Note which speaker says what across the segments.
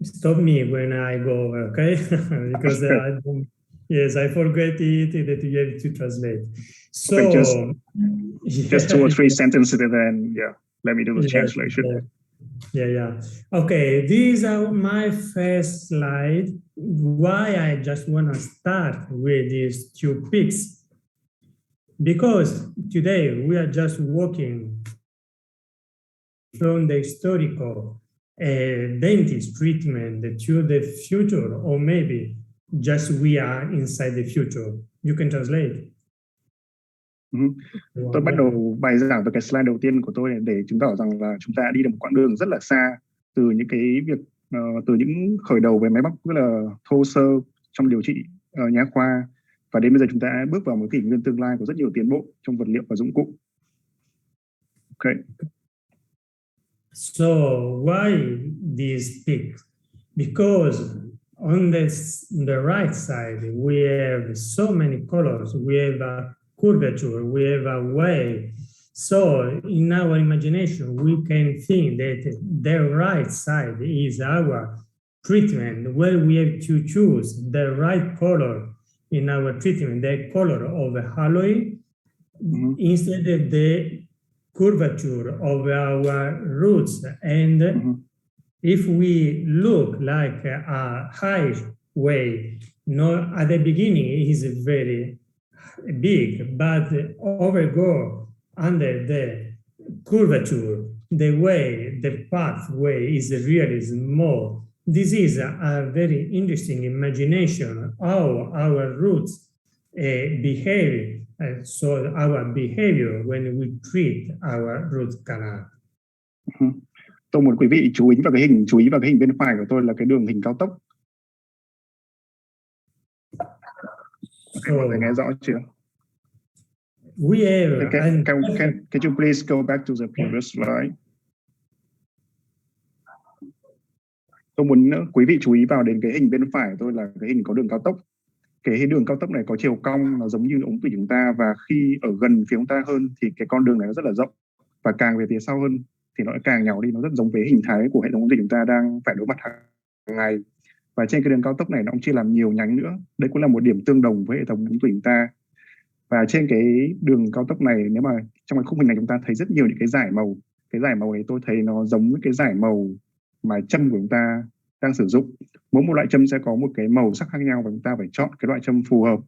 Speaker 1: stop me when I go, okay? Because I don't, yes, I forget it that you have to translate. So
Speaker 2: okay, just 2 or 3 sentences, and then let me do the translation.
Speaker 1: Yeah. Okay, these are my first slide. Why I just want to start with these 2 pics? Because today we are just walking from the historical dentist treatment to the future, or maybe just we are inside the future. You can translate.
Speaker 2: Tôi bắt đầu bài giảng từ cái slide đầu tiên của tôi để chứng tỏ rằng là chúng ta đi được một quãng đường rất là xa từ những cái việc từ những khởi đầu về máy móc rất là thô sơ trong điều trị nha khoa, và đến bây giờ chúng ta bước vào một kỷ nguyên tương lai có rất nhiều tiến bộ trong vật liệu và dụng cụ. Okay.
Speaker 1: So why this pic? Because on the right side we have so many colors. We have a curvature, we have a wave. So in our imagination, we can think that the right side is our treatment, where we have to choose the right color in our treatment, the color of the alloy, instead of the curvature of our roots. And if we look like a high wave, at the beginning it is very big, but overgo under the curvature, the way, the pathway is really small. This is a very interesting imagination how our roots behave, so our behavior when we treat our root canal.
Speaker 2: Tôi muốn quý vị chú ý vào cái hình bên phải của tôi là cái đường hình cao tốc. Mọi người nghe rõ chưa?
Speaker 1: We have.
Speaker 2: Can you please go back to the previous slide? Tôi muốn quý vị chú ý vào đến cái hình bên phải tôi là cái hình có đường cao tốc. Cái đường cao tốc này có chiều cong, nó giống như ống tủy chúng ta, và khi ở gần phía chúng ta hơn thì cái con đường này nó rất là rộng, và càng về phía sau hơn thì nó càng nhỏ đi. Nó rất giống với hình thái của hệ thống ống tủy chúng ta đang phải đối mặt hàng ngày. Và trên cái đường cao tốc này nó cũng chia làm nhiều nhánh nữa. Đây cũng là một điểm tương đồng với hệ thống ống tủy chúng ta. Và trên cái đường cao tốc này, nếu mà trong cái khung hình này chúng ta thấy rất nhiều những cái dải màu. Cái dải màu này tôi thấy nó giống với cái dải màu mà châm của chúng ta đang sử dụng. Mỗi một loại châm sẽ có một cái màu sắc khác nhau, và chúng ta phải chọn cái loại châm phù hợp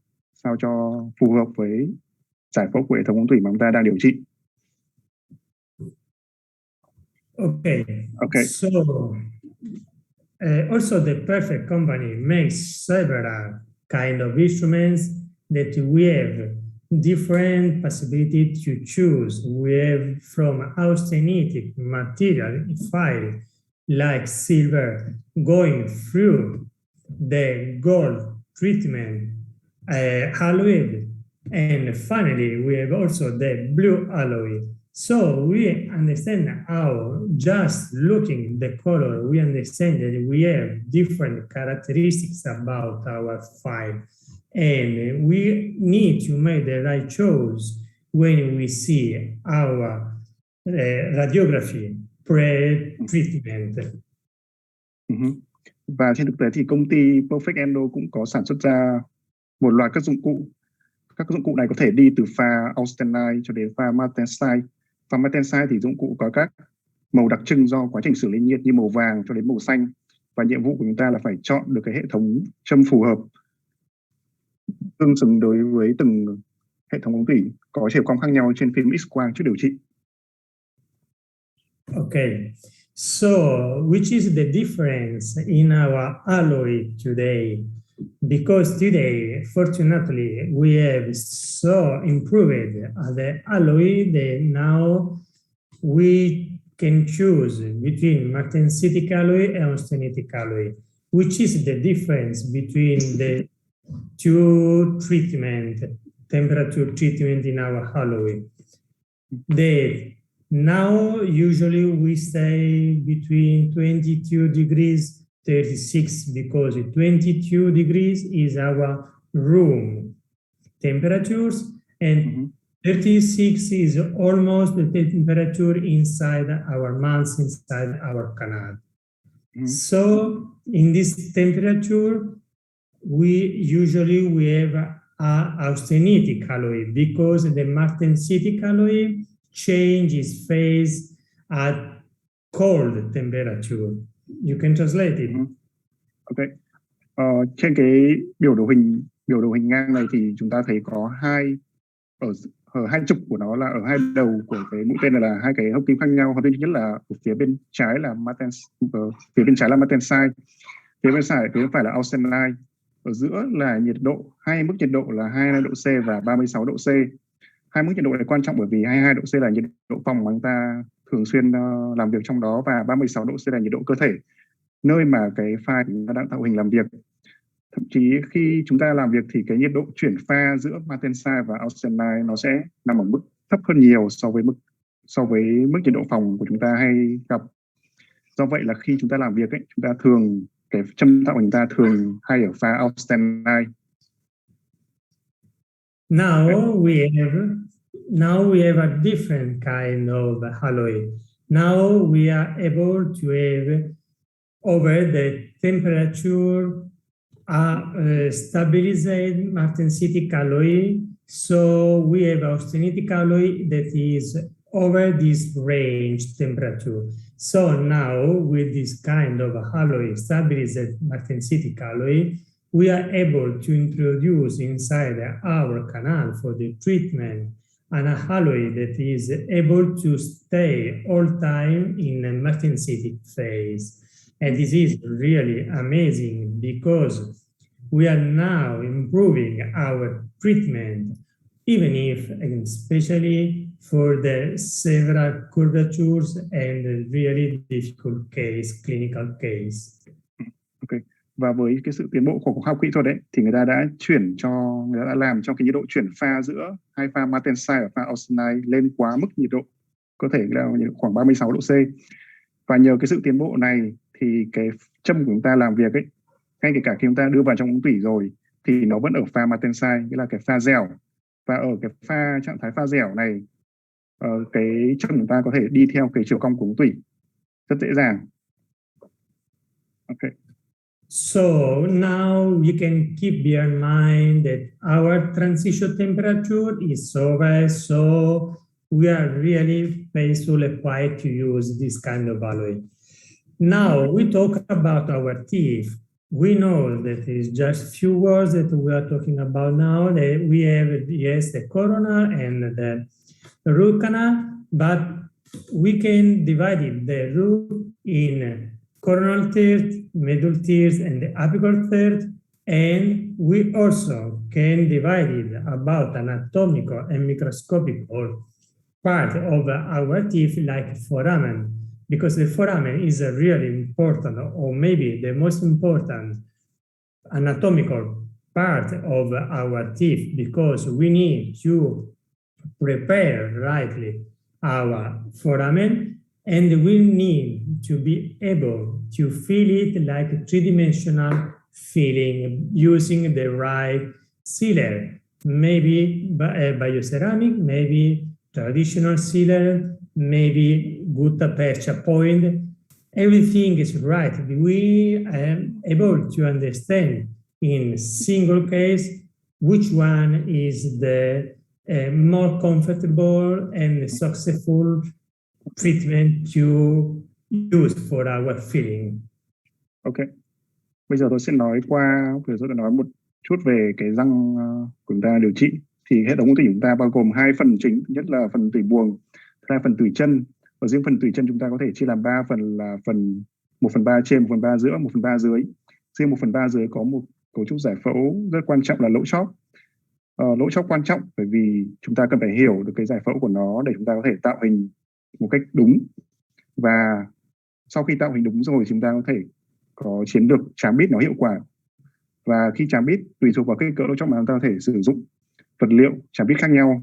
Speaker 2: sao cho phù hợp với giải phẫu của hệ thống ống tủy mà chúng ta đang điều trị.
Speaker 1: Okay. So also the Perfect company makes several kind of instruments that we have different possibility to choose. We have from austenitic material file like silver going through the gold treatment alloy, and finally we have also the blue alloy. So we understand how, just looking the color, we understand that we have different characteristics about our file, and we need to make the right choice when we see our radiography pre-treatment.
Speaker 2: Và trên thực tế thì công ty Perfect Endo cũng có sản xuất ra một loạt các dụng cụ. Các dụng cụ này có thể đi từ pha austenite cho đến pha martensite. Pha martensite thì dụng cụ có các màu đặc trưng do quá trình xử lý nhiệt như màu vàng cho đến màu xanh. Và nhiệm vụ của chúng ta là phải chọn được cái hệ thống châm phù hợp, tương xứng đối với từng hệ thống ống tủy có chiều cong khác nhau trên phim X-quang trước điều trị.
Speaker 1: Okay, so which is the difference in our alloy today? Because today, fortunately, we have so improved the alloy that now we can choose between martensitic alloy and austenitic alloy. Which is the difference between the two temperature treatment in our alloy? Now, usually we stay between 22 degrees, 36, because 22 degrees is our room temperatures, and 36 is almost the temperature inside our mouth, inside our canal. So in this temperature, we have austenitic alloy because the martensitic alloy changes phase at cold temperature. You can translate it.
Speaker 2: Okay. Trên cái biểu đồ hình ngang này thì chúng ta thấy có ở hai trục của nó là ở hai đầu của cái mũi tên này là hai cái hốc kính khác nhau. Hốc kính nhất là ở phía bên trái là phía bên trái là martensite, phía bên phải là austenite. Ở giữa là nhiệt độ, hai mức nhiệt độ là 22 độ C và 36 độ C. Hai mức nhiệt độ này quan trọng bởi vì 22 độ C là nhiệt độ phòng mà chúng ta thường xuyên làm việc trong đó, và 36 độ C là nhiệt độ cơ thể, nơi mà cái pha chúng ta đang tạo hình làm việc. Thậm chí khi chúng ta làm việc thì cái nhiệt độ chuyển pha giữa martensite và austenite nó sẽ nằm ở mức thấp hơn nhiều so với mức nhiệt độ phòng của chúng ta hay gặp. Do vậy là khi chúng ta làm việc ấy, chúng ta thường cái châm tạo hình ta thường hay ở pha austenite.
Speaker 1: Now we have a different kind of alloy. Now we are able to have over the temperature stabilized martensitic alloy. So we have austenitic alloy that is over this range temperature. So now with this kind of alloy, stabilized martensitic alloy, we are able to introduce inside our canal for the treatment an alloy that is able to stay all time in a martensitic phase. And this is really amazing because we are now improving our treatment, even if, and especially for the several curvatures and really difficult clinical case.
Speaker 2: Okay. Và với cái sự tiến bộ của khoa học kỹ thuật đấy thì người ta đã làm cho cái nhiệt độ chuyển pha giữa hai pha martensite và pha austenite lên quá mức nhiệt độ có thể là khoảng 36 độ C. Và nhờ cái sự tiến bộ này thì cái châm của chúng ta làm việc ấy, ngay kể cả khi chúng ta đưa vào trong ống tủy rồi thì nó vẫn ở pha martensite, nghĩa là cái pha dẻo. Và ở cái trạng thái pha dẻo này, cái châm của chúng ta có thể đi theo cái chiều cong của ống tủy rất dễ dàng. Okay.
Speaker 1: So now you can keep bear in mind that our transition temperature is over, so we are really faithful required to use this kind of alloy. Now we talk about our teeth. We know that it's just few words that we are talking about now. That we have, yes, the corona and the root canal, but we can divide the root in coronal teeth, middle teeth, and the apical teeth, and we also can divide it about anatomical and microscopical part of our teeth like foramen, because the foramen is a really important, or maybe the most important anatomical part of our teeth, because we need to prepare rightly our foramen, and we need to be able to feel it like a three-dimensional feeling using the right sealer, maybe bioceramic, maybe traditional sealer, maybe gutta percha point. Everything is right. We are able to understand in single case which one is the more comfortable and successful treatment to use for our feeling.
Speaker 2: Ok. Bây giờ tôi sẽ nói một chút về cái răng của chúng ta điều trị. Thì hệ thống ống tủy chúng ta bao gồm hai phần chính, nhất là phần tủy buồng, thứ hai phần tủy chân. Ở riêng phần tủy chân chúng ta có thể chia làm 3 phần, là 1/3 trên, 1/3 giữa, 1/3 dưới. Riêng 1/3 dưới có một cấu trúc giải phẫu rất quan trọng là lỗ chóp. Lỗ chóp quan trọng bởi vì chúng ta cần phải hiểu được cái giải phẫu của nó để chúng ta có thể tạo hình một cách đúng. Và sau khi tạo hình đúng rồi, chúng ta có thể có chiến lược trám bít nó hiệu quả. Và khi trám bít tùy thuộc vào kích cỡ lỗ chóp mà chúng ta có thể sử dụng vật liệu trám bít khác nhau.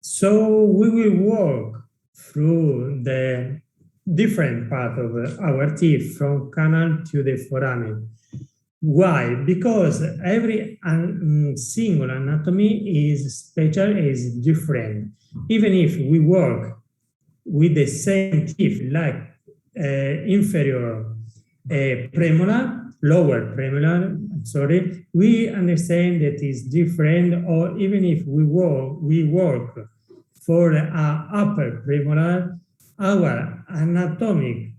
Speaker 1: So we will work through the different part of our teeth from canal to the foramen. Why? Because every single anatomy is special, is different. Even if we work with the same teeth, like inferior premolar, lower premolar, sorry, we understand that is different, or even if we work for upper premolar, our anatomic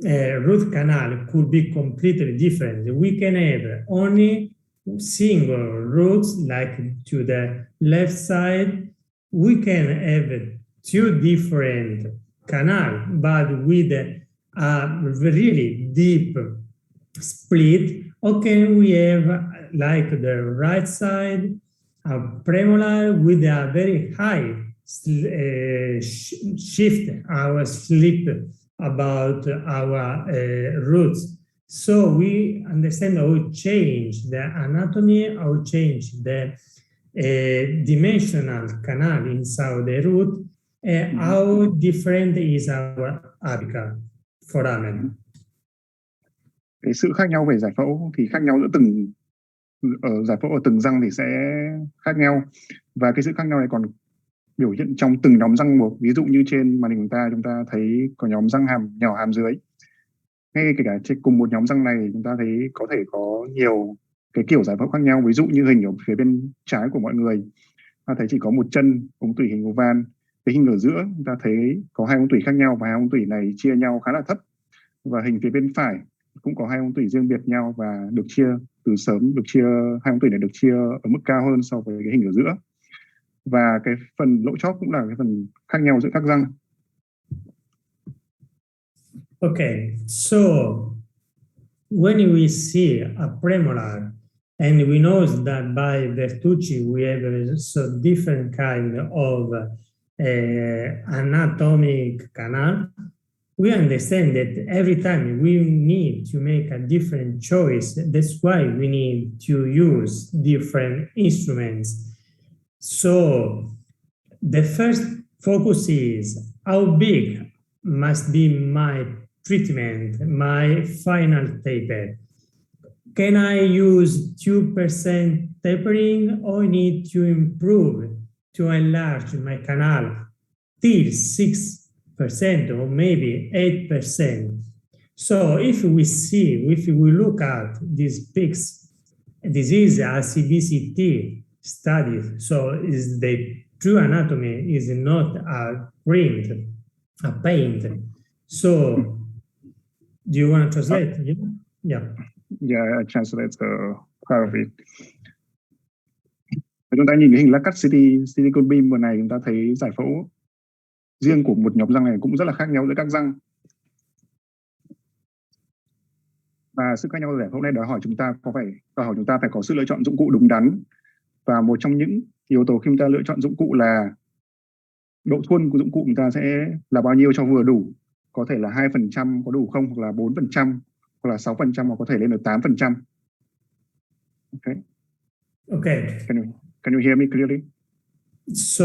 Speaker 1: root canal could be completely different. We can have only single roots, like to the left side. We can have two different canals, but with a really deep split. Or can we have, like the right side, a premolar with a very high shift, our slip about our roots. So we understand how change the anatomy, how change the dimensional canal inside the root, how different is our apical foramen.
Speaker 2: Cái sự khác nhau về giải phẫu thì khác nhau giữa từng giải phẫu ở từng răng thì sẽ khác nhau, và cái sự khác nhau này còn biểu hiện trong từng nhóm răng một. Ví dụ như trên màn hình chúng ta thấy có nhóm răng hàm nhỏ hàm dưới. Ngay kể cả trên cùng một nhóm răng này chúng ta thấy có thể có nhiều cái kiểu giải phẫu khác nhau. Ví dụ như hình ở phía bên trái của mọi người, ta thấy chỉ có một chân ống tủy hình oval. Cái hình ở giữa chúng ta thấy có hai ống tủy khác nhau, và hai ống tủy này chia nhau khá là thấp. Và hình phía bên phải cũng có hai ống tủy riêng biệt nhau và được chia từ sớm, hai ống tủy này được chia ở mức cao hơn so với cái hình ở giữa. Và cái phần lỗ chóp cũng là cái phần khác nhau giữa các răng.
Speaker 1: Okay, so when we see a premolar, and we know that by Bertucci we have a so different kind of anatomic canal, we understand that every time we need to make a different choice. That's why we need to use different instruments. So the first focus is how big must be my treatment, my final taper. Can I use 2% tapering, or need to improve, to enlarge my canal till 6% or maybe 8%? So if we look at these peaks, this is a CBCT study, so is the true anatomy is not a print, a paint. So do you want to translate?
Speaker 2: Yeah, I translate part of it. Chúng ta nhìn cái hình lát cắt silicone beam vừa này, chúng ta thấy giải phẫu riêng của một nhóm răng này cũng rất là khác nhau giữa các răng. Và sự khác nhau giải phẫu này đòi hỏi chúng ta phải có sự lựa chọn dụng cụ đúng đắn. Và một trong những yếu tố khi chúng ta lựa chọn dụng cụ là độ thuần của dụng cụ chúng ta sẽ là bao nhiêu cho vừa đủ. Có thể là 2% có đủ không, hoặc là 4%, hoặc là 6%, hoặc có thể lên được 8%. Okay.
Speaker 1: Okay.
Speaker 2: Can you hear me clearly?
Speaker 1: So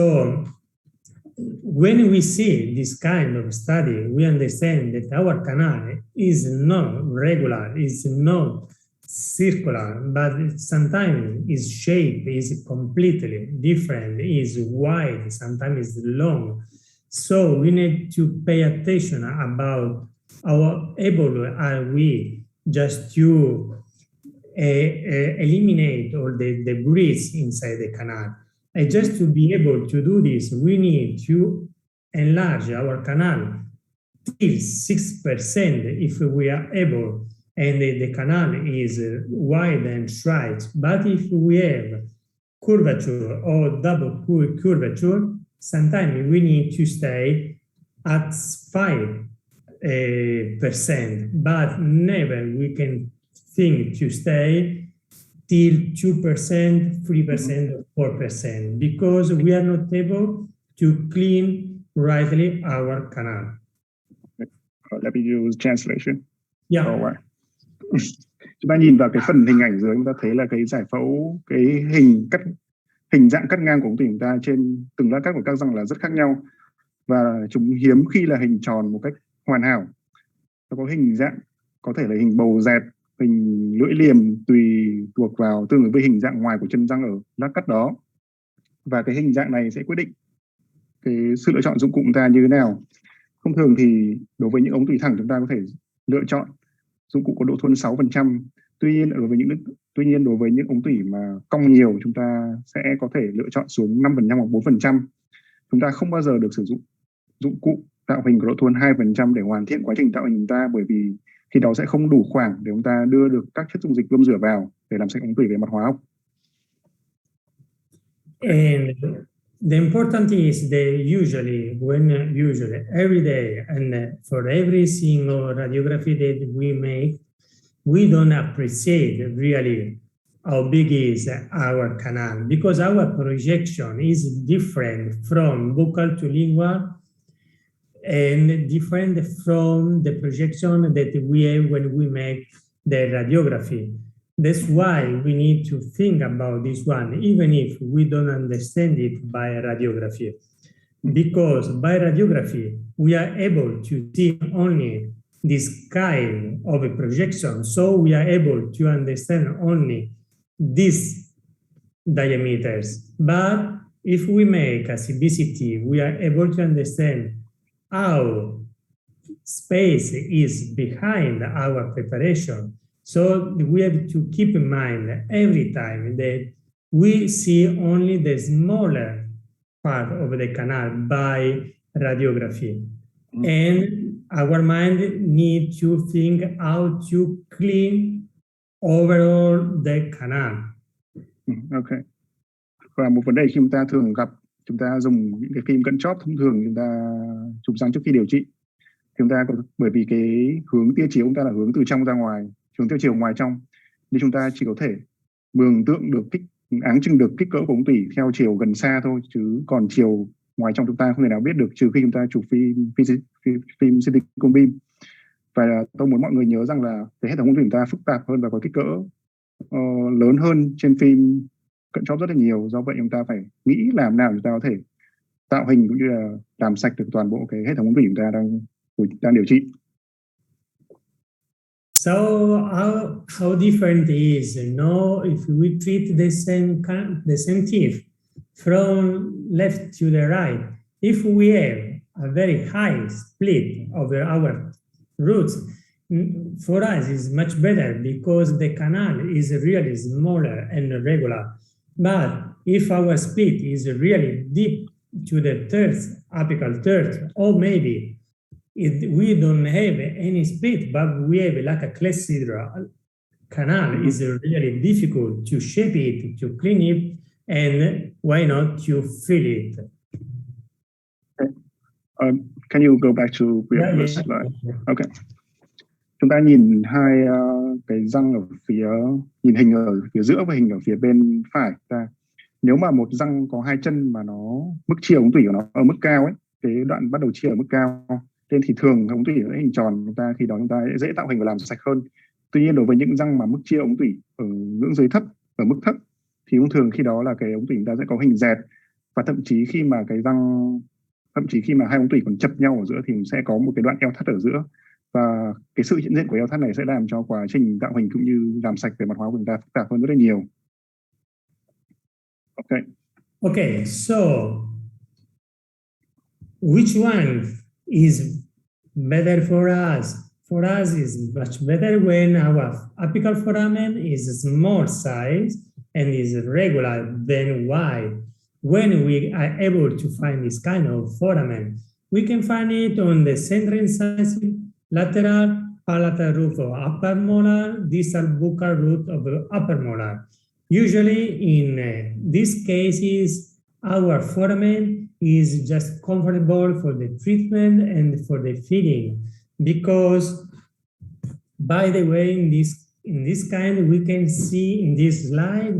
Speaker 1: when we see this kind of study, we understand that our canal is not regular, is not circular, but sometimes its shape is completely different, is wide, sometimes is long. So we need to pay attention about how able are we just to eliminate all the debris inside the canal. And just to be able to do this, we need to enlarge our canal till 6% if we are able, and the canal is wide and straight. But if we have curvature or double curvature, sometimes we need to stay at 5%, but never we can think to stay till 2%, 3%, or 4%, because we are not able to clean rightly our canal.
Speaker 2: Let me use translation.
Speaker 1: Yeah.
Speaker 2: Chúng ta nhìn vào cái phần hình ảnh dưới, chúng ta thấy là cái giải phẫu, cái hình dạng cắt ngang của ống tủy chúng ta trên từng lát cắt của các răng là rất khác nhau, và chúng hiếm khi là hình tròn một cách hoàn hảo. Nó có hình dạng có thể là hình bầu dẹt, hình lưỡi liềm, tùy thuộc vào tương ứng với hình dạng ngoài của chân răng ở lát cắt đó. Và cái hình dạng này sẽ quyết định cái sự lựa chọn dụng cụ chúng ta như thế nào. Thông thường thì đối với những ống tủy thẳng, chúng ta có thể lựa chọn dụng cụ có độ thuần 6%. Tuy nhiên đối với những ống tủy mà cong nhiều, chúng ta sẽ có thể lựa chọn xuống 5% hoặc 4%. Chúng ta không bao giờ được sử dụng dụng cụ tạo hình có độ thuần 2% để hoàn thiện quá trình tạo hình chúng ta, bởi vì khi đó sẽ không đủ khoảng để chúng ta đưa được các chất dung dịch bơm rửa vào để làm sạch ống tủy về mặt hóa học.
Speaker 1: And the important thing is that usually every day and for every single radiography that we make, we don't appreciate really how big is our canal, because our projection is different from buccal to lingual and different from the projection that we have when we make the radiography. That's why we need to think about this one, even if we don't understand it by radiography. Because by radiography, we are able to see only this kind of a projection. So we are able to understand only these diameters. But if we make a CBCT, we are able to understand how space is behind our preparation. So we have to keep in mind every time that we see only the smaller part of the canal by radiography. And our mind needs to think how to clean overall the canal.
Speaker 2: Okay. Và một vấn đề khi chúng ta thường gặp, chúng ta dùng những cái phim cận chóp thông thường chúng ta chụp răng trước khi điều trị. Chúng ta bởi vì cái hướng tia chiếu chúng ta là hướng từ trong ra ngoài, hướng tia chiều ngoài trong, nên chúng ta chỉ có thể mường tượng được áng chừng được kích cỡ của ống tủy theo chiều gần xa thôi, chứ còn chiều ngoài trong chúng ta không thể nào biết được trừ khi chúng ta chụp phim silicon beam. Và tôi muốn mọi người nhớ rằng là cái hệ thống ống tủy chúng ta phức tạp hơn và có kích cỡ lớn hơn trên phim cận chóp rất là nhiều. Do vậy chúng ta phải nghĩ làm nào chúng ta có thể tạo hình cũng như là làm sạch được toàn bộ cái hệ thống ống tủy chúng ta đang điều trị.
Speaker 1: So how different is, if we treat the same teeth from left to the right, if we have a very high split of our roots, for us is much better because the canal is really smaller and regular. But if our split is really deep to the third, apical third, or maybe we don't have any split, but we have like a clepsydral canal, is really difficult to shape it, to clean it, and why not to fill it.
Speaker 2: Can you go back to previous slide? Okay. Chúng ta nhìn hai cái răng ở nhìn hình ở phía giữa và hình ở phía bên phải ta. Nếu mà một răng có hai chân mà mức chiều ống tủy của nó ở mức cao ấy, cái đoạn bắt đầu chia ở mức cao, nên thì thường ống tủy nó hình tròn, khi đó chúng ta dễ tạo hình và làm sạch hơn. Tuy nhiên đối với những răng mà mức chia ống tủy ở ngưỡng dưới thấp, ở mức thấp, thì thông thường khi đó là cái ống tủy chúng ta sẽ có hình dẹt, và thậm chí khi mà hai ống tủy còn chập nhau ở giữa thì sẽ có một cái đoạn eo thắt ở giữa, và cái sự hiện diện của eo thắt này sẽ làm cho quá trình tạo hình cũng như làm sạch về mặt hóa của chúng ta phức tạp hơn rất là nhiều.
Speaker 1: Okay, so which one is better for us? For us, is much better when our apical foramen is small size and is regular than wide. When we are able to find this kind of foramen, we can find it on the central incisive, lateral palatal root of upper molar, distal buccal root of the upper molar. Usually in these cases, our foramen is just comfortable for the treatment and for the feeding, because, by the way, in this kind, we can see in this slide,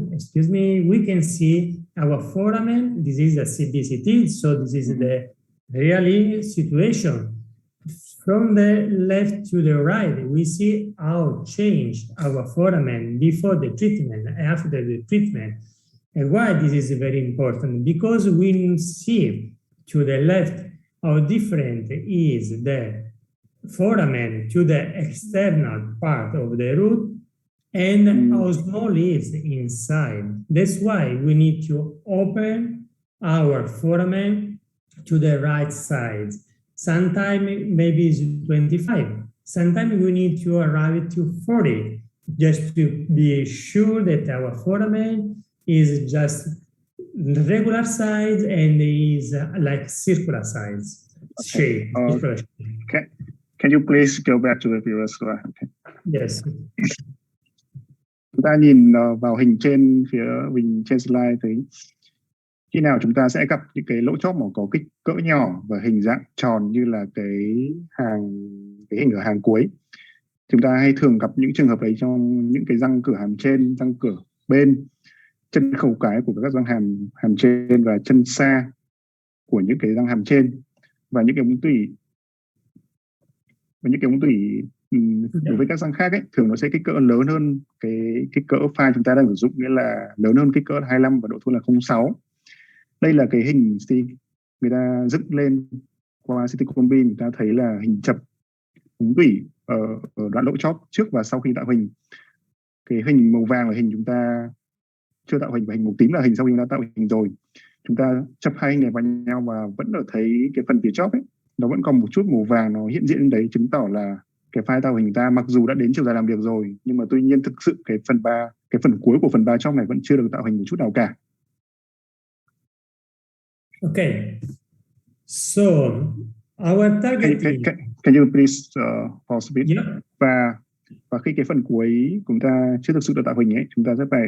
Speaker 1: we can see our foramen. This is a CBCT, so this is the really situation. From the left to the right, we see how changed our foramen before the treatment, after the treatment. And why this is very important? Because we see to the left how different is the foramen to the external part of the root and how small is inside. That's why we need to open our foramen to the right side. Sometimes maybe it's 25, Sometimes we need to arrive to 40 just to be sure that our foramen is just regular size and is like circular size shape. Circular shape.
Speaker 2: Can you please go back to the previous slide? Okay.
Speaker 1: Yes.
Speaker 2: Chúng ta nhìn vào hình trên phía mình trên slide thấy khi nào chúng ta sẽ gặp những cái lỗ chóp mà có kích cỡ nhỏ và hình dạng tròn như là cái hình ở hàng cuối. Chúng ta hay thường gặp những trường hợp đấy trong những cái răng cửa hàm trên, răng cửa bên, chân khâu cái của các răng hàm trên và chân xa của những cái răng hàm trên, và những cái ống tủy đối với các răng khác ấy, thường nó sẽ kích cỡ lớn hơn cái kích cỡ file chúng ta đang sử dụng, nghĩa là lớn hơn kích cỡ 25 và độ thô là 0,6. Đây là cái hình người ta dựng lên qua silicon beam, người ta thấy là hình chập ống tủy ở đoạn lỗ chóp trước và sau khi tạo hình. Cái hình màu vàng là hình chúng ta chưa tạo hình và hình màu tím là hình sau khi chúng ta tạo hình rồi. Chúng ta chập hai hình này vào nhau và vẫn ở thấy cái phần phía chóp ấy, nó vẫn còn một chút màu vàng nó hiện diện đấy, chứng tỏ là cái file tạo hình ta mặc dù đã đến chiều dài làm việc rồi, nhưng mà tuy nhiên thực sự cái phần cuối của phần 3 chóp này vẫn chưa được tạo hình một chút nào cả.
Speaker 1: Okay. So our target
Speaker 2: can you please pause a bit?
Speaker 1: Yeah.
Speaker 2: Và khi cái phần cuối chúng ta chưa thực sự được tạo hình ấy, chúng ta sẽ phải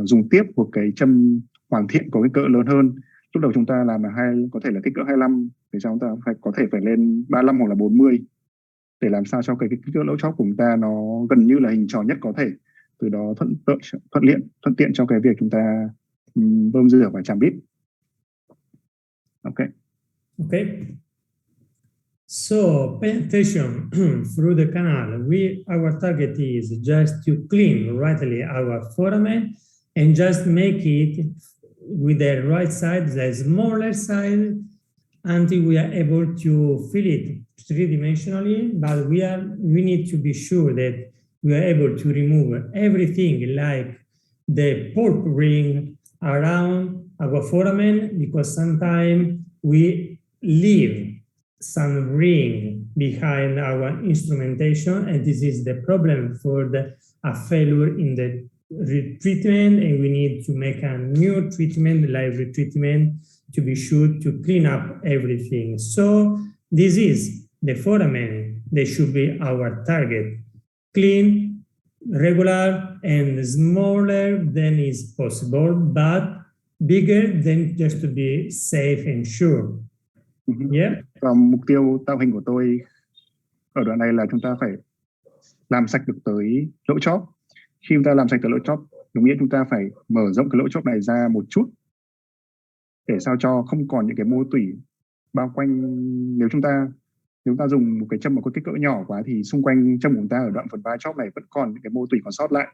Speaker 2: dùng tiếp một cái châm hoàn thiện có cái cỡ lớn hơn. Lúc đầu chúng ta làm là có thể là kích cỡ 25, thì sau chúng ta có thể phải lên 35 hoặc là 40 để làm sao cho cái kích cỡ lỗ chóp của chúng ta nó gần như là hình tròn nhất có thể. Từ đó thuận tiện cho cái việc chúng ta bơm rửa và chạm bít. Okay.
Speaker 1: So pay attention through the canal. Our target is just to clean rightly our foramen and just make it with the right side, the smaller side, until we are able to fill it three-dimensionally. But we need to be sure that we are able to remove everything like the pulp ring around our foramen, because sometimes we leave some ring behind our instrumentation, and this is the problem for a failure in the retreatment, and we need to make a new treatment, like retreatment, to be sure to clean up everything. So this is the foramen. They should be our target. Clean, regular, and smaller than is possible, but bigger than just to be safe and sure. Yeah.
Speaker 2: Và mục tiêu tạo hình của tôi ở đoạn này là chúng ta phải làm sạch được tới lỗ chóp. Khi chúng ta làm sạch tới lỗ chóp, đúng nghĩa chúng ta phải mở rộng cái lỗ chóp này ra một chút để sao cho không còn những cái mô tủy bao quanh. Nếu chúng ta dùng một cái châm mà có kích cỡ nhỏ quá thì xung quanh châm của chúng ta ở đoạn phần 3 chóp này vẫn còn những cái mô tủy còn sót lại.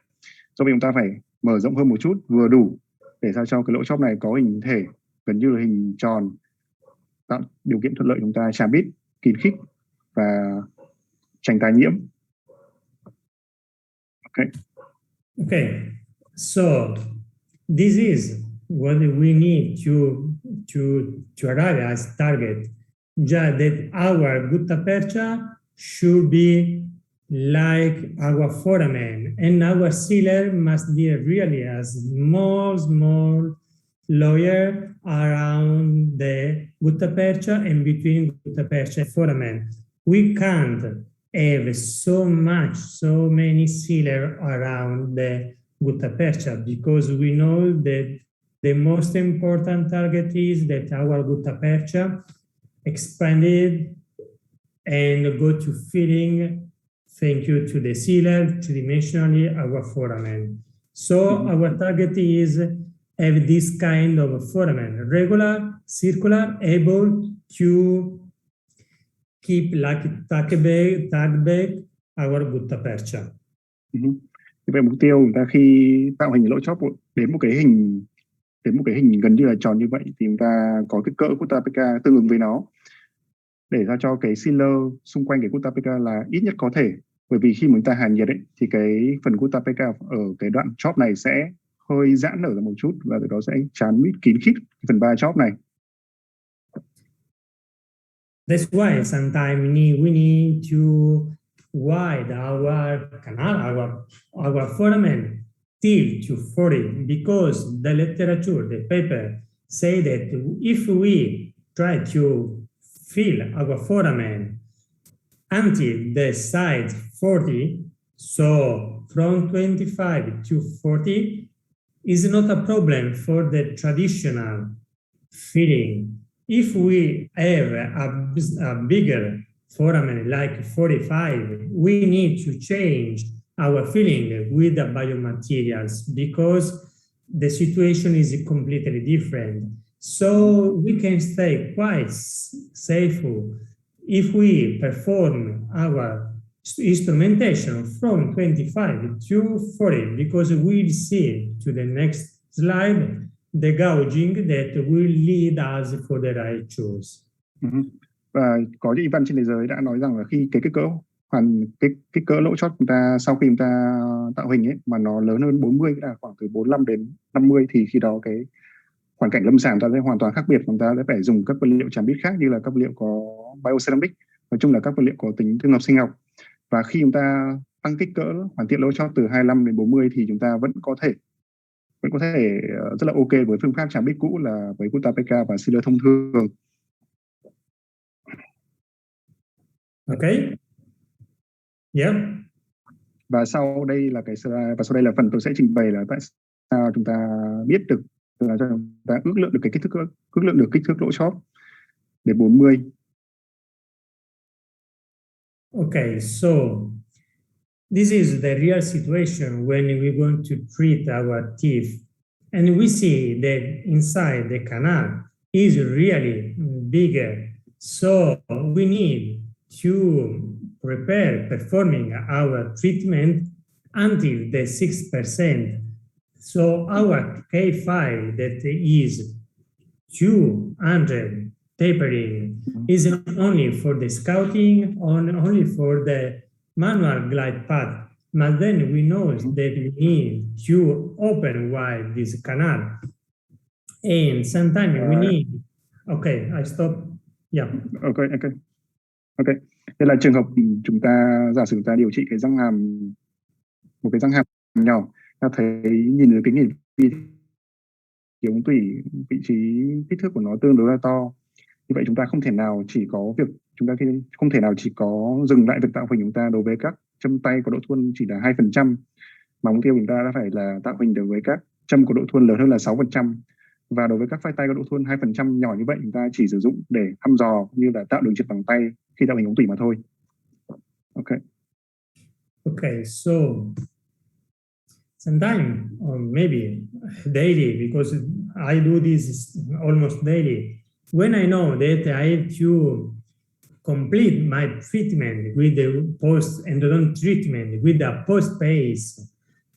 Speaker 2: Do vậy chúng ta phải mở rộng hơn một chút, vừa đủ để sao cho cái lỗ chóp này có hình thể gần như là hình tròn, tạo điều kiện thuận lợi chúng ta chạm bít, kín khít và tránh tái nhiễm.
Speaker 1: Okay. So this is what we need to arrive as target. Just that our gutta percha should be like our foramen, and our sealer must be really a small layer around the gutta percha and between gutta percha and foramen. We can't have so many sealer around the gutta percha, because we know that the most important target is that our gutta percha expanded and go to filling, thank you to the sealer, three-dimensionally our foramen. So our target is have this kind of foramen, regular, circular, able to keep like tag back our gutta percha.
Speaker 2: Về mục tiêu chúng ta khi tạo hình lỗ chóp đến một cái hình gần như là tròn như vậy thì chúng ta có cái cỡ gutta percha tương ứng với nó, để ra cho cái sealer xung quanh cái gutta percha là ít nhất có thể. Bởi vì khi mà chúng ta hàn nhiệt ấy, thì cái phần gutta percha ở cái đoạn chóp này sẽ hơi giãn nở ra một chút, và từ đó sẽ chán mít kín khít phần 3 chóp này.
Speaker 1: That's why sometimes we need to widen our canal, our foramen till to 40, because the literature, the paper, say that if we try to fill our foramen until the size 40, so from 25 to 40, is not a problem for the traditional filling. If we have a bigger foramen like 45, we need to change our filling with the biomaterials because the situation is completely different. So we can stay quite safe if we perform our instrumentation from 25 to 40, because we'll see to the next slide the gouging that will lead us for the right choice.
Speaker 2: Và có những văn trên thế giới đã nói rằng là khi cái kích cỡ lỗ chót chúng ta sau khi chúng ta tạo hình ấy mà nó lớn hơn 40, là khoảng từ 45 đến 50, thì khi đó cái hoàn cảnh lâm sàng ta sẽ hoàn toàn khác biệt. Chúng ta sẽ phải dùng các vật liệu tràm bít khác như là các vật liệu có bioceramic, nói chung là các vật liệu có tính tương hợp sinh học. Và khi chúng ta tăng kích cỡ hoàn thiện lỗ chót từ 25 đến 40 thì chúng ta vẫn có thể rất là ok với phương pháp tràm bít cũ là với Gutta PK và sealer thông thường.
Speaker 1: Okay. Yeah.
Speaker 2: Và sau đây là phần tôi sẽ trình bày là tại sao chúng ta biết được, là cho chúng ta ước lượng được cái kích thước lỗ chóp để 40.
Speaker 1: Okay, so this is the real situation when we want to treat our teeth, and we see that inside the canal is really bigger. So we need to prepare performing our treatment until the 6%. So our K5 that is 200 tapering is not only for the scouting, only for the manual glide path, but then we know that we need to open wide this canal. And sometimes we need, okay, I stop. Yeah.
Speaker 2: Okay. Đây là trường hợp chúng ta giả sử chúng ta điều trị cái răng hàm, một cái răng hàm nhỏ, ta thấy nhìn từ kính hiển vi thì ống tủy, vị trí kích thước của nó tương đối là to. Như vậy chúng ta không thể nào chỉ có dừng lại việc tạo hình chúng ta đối với các châm tay có độ thuôn chỉ là 2%, mà mục tiêu chúng ta đã phải là tạo hình được với các châm có độ thuôn lớn hơn là 6%. Và đối với các phai tay có độ thuôn 2% nhỏ như vậy, chúng ta chỉ sử dụng để thăm dò như là tạo đường trượt bằng tay khi tạo hình ống tủy mà thôi.
Speaker 1: Okay, so sometimes, or maybe daily, because I do this almost daily, when I know that I have to complete my treatment with the post-endodont treatment with the post-pace,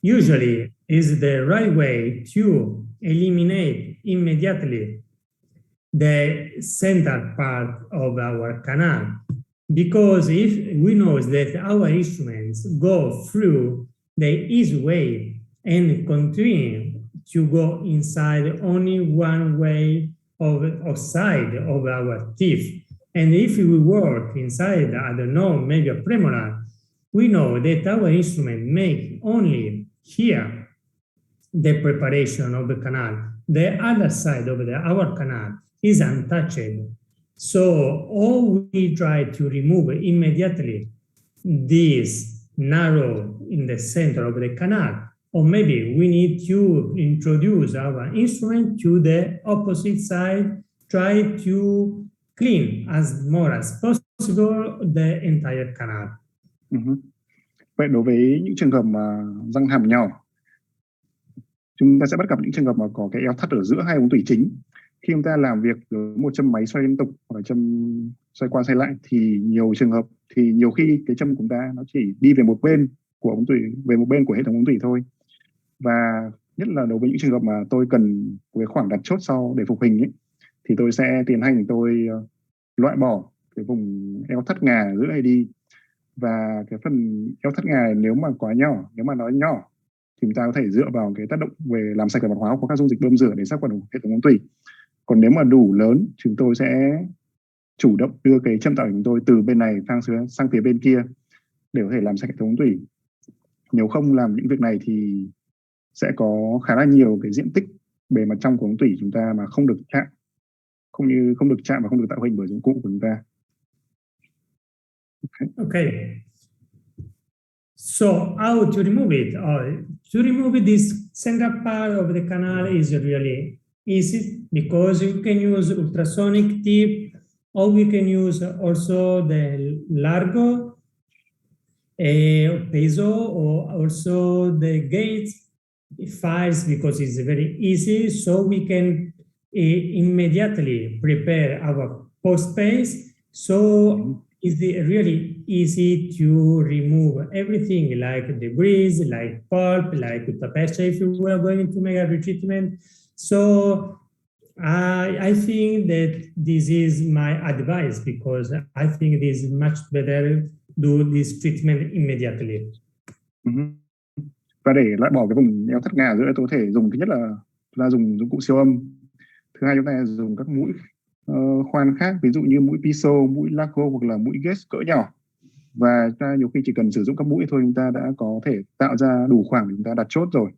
Speaker 1: usually is the right way to eliminate immediately the center part of our canal. Because if we know that our instruments go through the east way and continue to go inside only one way of side of our teeth, and if we work inside, I don't know, maybe a premolar, we know that our instrument make only here the preparation of the canal. The other side of our canal is untouched. So all we try to remove immediately this narrow in the center of the canal, or maybe we need to introduce our instrument to the opposite side, try to clean as more as possible the entire canal.
Speaker 2: Vậy đối với những trường hợp mà răng hàm nhỏ, chúng ta sẽ bắt gặp những trường hợp mà có cái eo thắt ở giữa hai ống tủy chính. Khi chúng ta làm việc với một châm máy xoay liên tục hoặc là châm xoay qua xoay lại thì nhiều khi cái châm của chúng ta nó chỉ đi về một bên của ống tủy, về một bên của hệ thống ống tủy thôi. Và nhất là đối với những trường hợp mà tôi cần cái khoảng đặt chốt sau để phục hình ấy, thì tôi sẽ tiến hành loại bỏ cái vùng eo thắt ngà giữa này đi. Và cái phần eo thắt ngà nếu mà nó nhỏ thì chúng ta có thể dựa vào cái tác động về làm sạch về mặt hóa học của các dung dịch bơm rửa để sát khuẩn hệ thống ống tủy. Còn nếu mà đủ lớn, chúng tôi sẽ chủ động đưa cái châm tạo hình của tôi từ bên này sang phía bên kia để có thể làm sạch hệ thống ống tủy. Nếu không làm những việc này thì sẽ có khá là nhiều cái diện tích bề mặt trong của ống tủy chúng ta mà không được chạm, không được chạm và không được tạo hình bởi dụng cụ của chúng ta.
Speaker 1: Okay. So how to remove it? To remove this central part of the canal is really easy because you can use ultrasonic tip, or we can use also the largo, peso, or also the gauge files, because it's very easy. So we can immediately prepare our post space. So it's really easy to remove everything like debris, like pulp, like tapestry if you were going to make a retreatment. So I think that this is my advice, because I think this is much better do this treatment immediately.
Speaker 2: Và để loại bỏ cái vùng eo thắt ngà giữa, tôi có thể dùng, thứ nhất là chúng ta dùng dụng cụ siêu âm, thứ hai chúng ta dùng các mũi khoan khác, ví dụ như mũi piso, mũi laco hoặc là mũi gauge cỡ nhỏ, và ta nhiều khi chỉ cần sử dụng các mũi thôi chúng ta đã có thể tạo ra đủ khoảng để chúng ta đặt chốt rồi.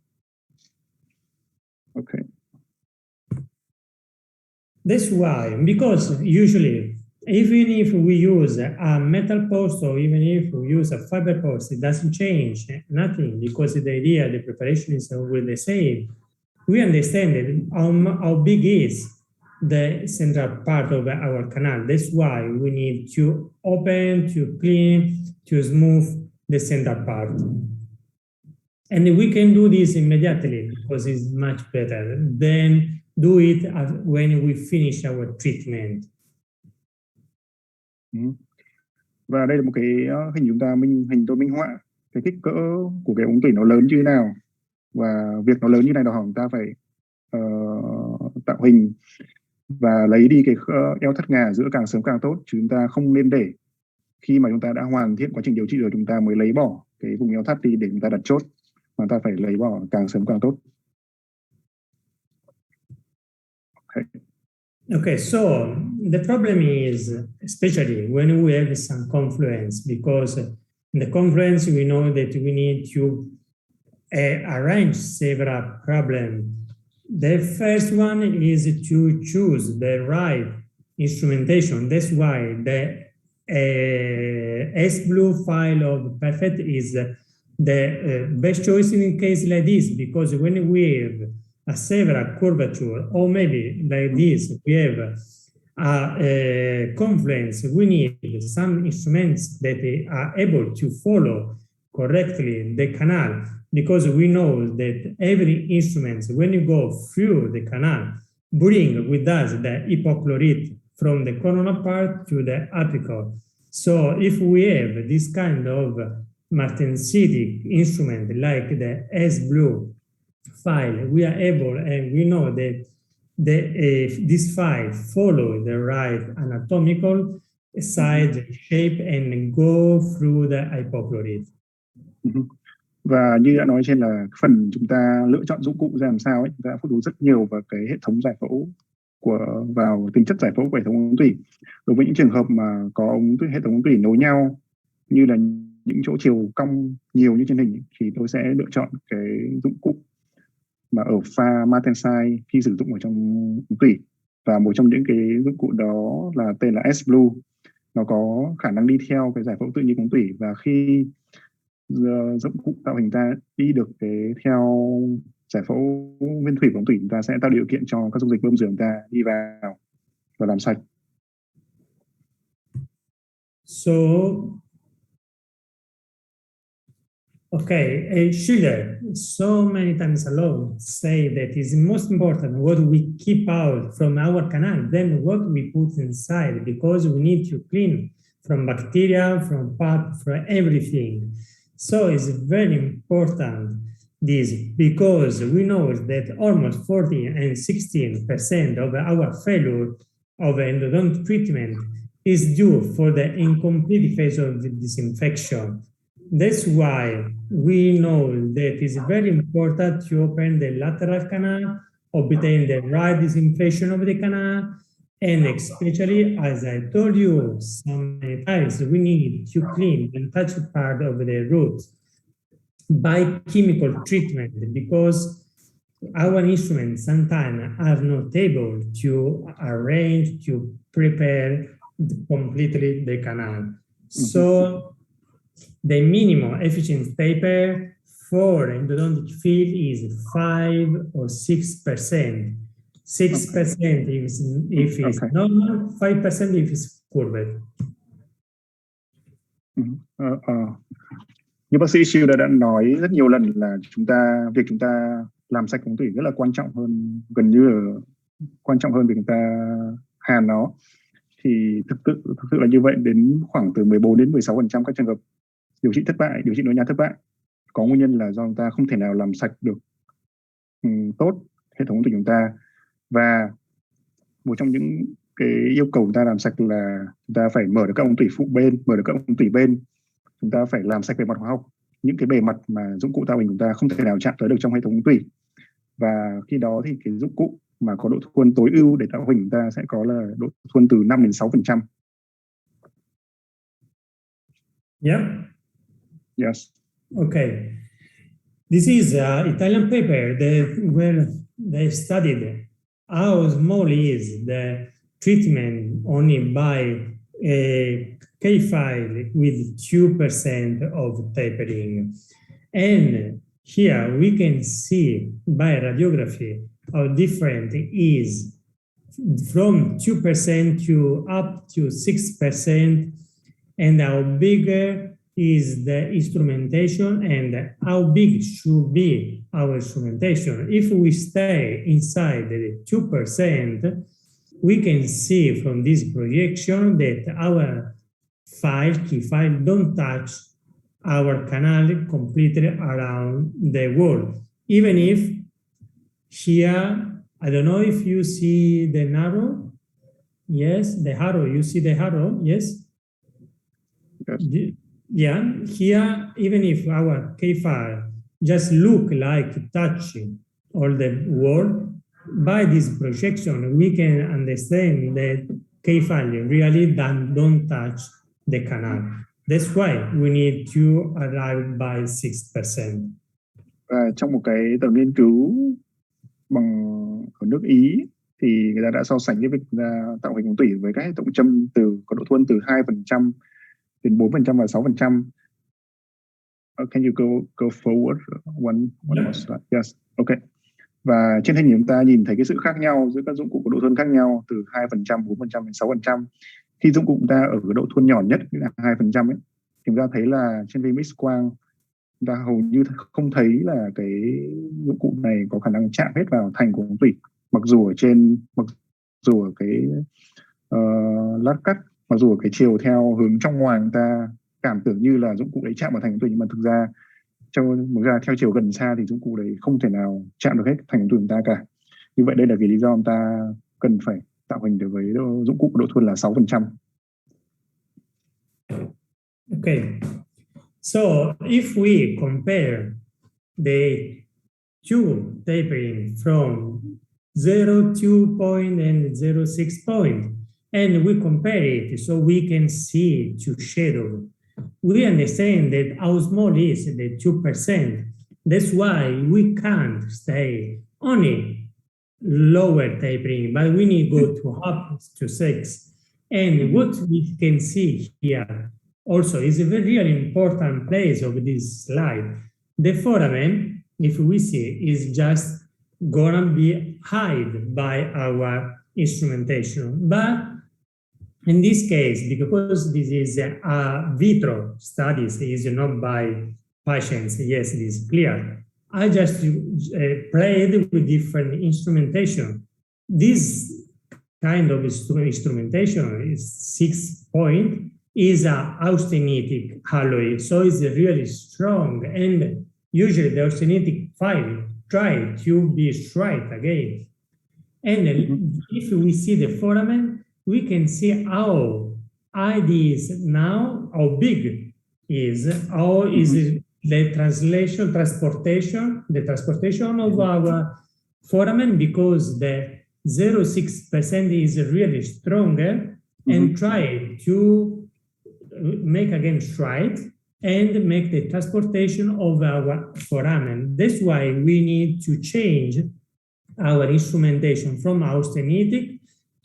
Speaker 2: Okay.
Speaker 1: That's why, because usually, even if we use a metal post or even if we use a fiber post, it doesn't change nothing, because the idea, the preparation is always the same. We understand that how big is the central part of our canal. That's why we need to open, to clean, to smooth the central part. And we can do this immediately because it's much better than do it when we finish our treatment.
Speaker 2: Và đây là một cái hình chúng ta hình tôi minh họa cái kích cỡ của cái ống tủy nó lớn như thế nào, và việc nó lớn như này đòi hỏi chúng ta phải tạo hình và lấy đi cái eo thắt ngà giữa càng sớm càng tốt, chứ chúng ta không nên để khi mà chúng ta đã hoàn thiện quá trình điều trị rồi chúng ta mới lấy bỏ cái vùng eo thắt đi để chúng ta đặt chốt, mà ta phải lấy bỏ càng sớm càng tốt.
Speaker 1: Okay, so the problem is, especially when we have some confluence, because in the confluence we know that we need to arrange several problems. The first one is to choose the right instrumentation. That's why the S-Blue file of Perfect is the best choice in a case like this, because when we have a several curvature, or maybe like this, we have a confluence, we need some instruments that are able to follow correctly the canal, because we know that every instrument, when you go through the canal, bring with us the hypochlorite from the coronal part to the apical. So if we have this kind of martensitic instrument like the S-Blue file, we are able, and we know that this file follow the right anatomical side shape and go through the hypochlorite.
Speaker 2: Và như đã nói trên là phần chúng ta lựa chọn dụng cụ ra làm sao ấy, chúng ta phụ thuộc rất nhiều vào cái hệ thống giải phẫu vào tính chất giải phẫu của hệ thống ống tủy. Đối với những trường hợp mà có hệ thống ống tủy nối nhau, như là những chỗ chiều cong nhiều như trên hình, thì tôi sẽ lựa chọn cái dụng cụ mà ở pha martensite khi sử dụng ở trong ống tủy, và một trong những cái dụng cụ đó là tên là S-Blue. Nó có khả năng đi theo cái giải phẫu tự nhiên ống tủy, và khi dụng cụ tạo hình ta đi được theo giải phẫu nguyên thủy của ống tủy, chúng ta sẽ tạo điều kiện cho các dung dịch bơm rửa chúng ta đi vào và làm sạch.
Speaker 1: So, okay, Schiller so many times alone say that it's most important what we keep out from our canal than what we put inside, because we need to clean from bacteria, from pulp, from everything. So it's very important this, because we know that almost 40 and 16% of our failure of endodontic treatment is due for the incomplete phase of the disinfection. That's why we know that it's very important to open the lateral canal, obtain the right disinfection of the canal, And especially, as I told you so many times, we need to clean the touched part of the roots by chemical treatment, because our instruments sometimes are not able to arrange, to prepare completely the canal. So the minimum efficient paper for endodontic field is 5 or 6%. 6% if it's normal, 5% if it's curved.
Speaker 2: Như bác sĩ Siêu đã nói rất nhiều lần là việc chúng ta làm sạch ống tủy rất là quan trọng hơn, gần như là quan trọng hơn việc chúng ta hàn nó. Thì thực sự là như vậy, đến khoảng từ 14 đến 16% các trường hợp điều trị thất bại, điều trị nội nhã thất bại có nguyên nhân là do chúng ta không thể nào làm sạch được tốt hệ thống ống tủy chúng ta. Và một trong những cái yêu cầu chúng ta làm sạch là chúng ta phải mở được các ống tủy phụ bên, mở được các ống tủy bên. Chúng ta phải làm sạch bề mặt hóa học, những cái bề mặt mà dụng cụ tạo hình chúng ta không thể nào chạm tới được trong hệ thống ống tủy. Và khi đó thì cái dụng cụ mà có độ thuần tối ưu để tạo hình chúng ta sẽ có là độ thuần từ 5 đến 6%.
Speaker 1: Yeah.
Speaker 2: Yes.
Speaker 1: Okay. This is an Italian paper where they studied how small is the treatment only by a K-file with 2% of tapering. And here we can see by radiography how different it is from 2% to up to 6%, and how bigger is the instrumentation and how big should be our instrumentation. If we stay inside the 2%, we can see from this projection that our key file don't touch our canal completely around the wall. Even if here, I don't know if you see the arrow. Yes, the arrow, you see the arrow, yes?
Speaker 2: Yes.
Speaker 1: Yeah, here, even if our K-file just look like touching all the wall, by this projection, we can understand that K-file really don't touch the canal. That's why we need to arrive by 6%.
Speaker 2: Trong một cái tờ nghiên cứu ở nước Ý thì người ta đã so sánh cái việc tạo hình ống tủy với các hệ thống châm có độ thuần từ 2% đến 4% và 6%. Can you go forward one more slide? Yes. Okay. Và trên hình chúng ta nhìn thấy cái sự khác nhau giữa các dụng cụ có độ thuần khác nhau từ 2%, 4% đến 6%. Khi dụng cụ chúng ta ở cái độ thuần nhỏ nhất là 2% ấy, thì chúng ta thấy là trên phim X quang chúng ta hầu như không thấy là cái dụng cụ này có khả năng chạm hết vào thành của ống tủy, mặc dù ở cái lát cắt, mặc dù ở cái chiều theo hướng trong ngoài chúng ta cảm tưởng như là dụng cụ đấy chạm vào thành ống tủy, nhưng mà thực ra theo chiều gần xa thì dụng cụ đấy không thể nào chạm được hết thành ống tủy chúng ta cả. Như vậy đây là vì lý do chúng ta cần phải tạo hình được với dụng cụ độ thuần là 6%.
Speaker 1: Okay. So if we compare the two tapering from 0.2 point and 0.6 point, and we compare it so we can see two shadows, we understand that how small is the 2%. That's why we can't stay only lower tapering, but we need to go to up to 6. And what we can see here also is a very really important place of this slide. The foramen, if we see, is just gonna be hid by our instrumentation. But in this case, because this is a vitro studies, is not by patients, yes, it is clear. I just played with different instrumentation. This kind of instrumentation is 6 point, is a austenitic alloy, so it's really strong, and usually the austenitic file try to be straight again. And if we see the foramen, we can see how high is now, how big is, how is the transportation of our foramen, because the 0.6% is really stronger, and try to make again straight and make the transportation of our foramen. That's why we need to change our instrumentation from austenitic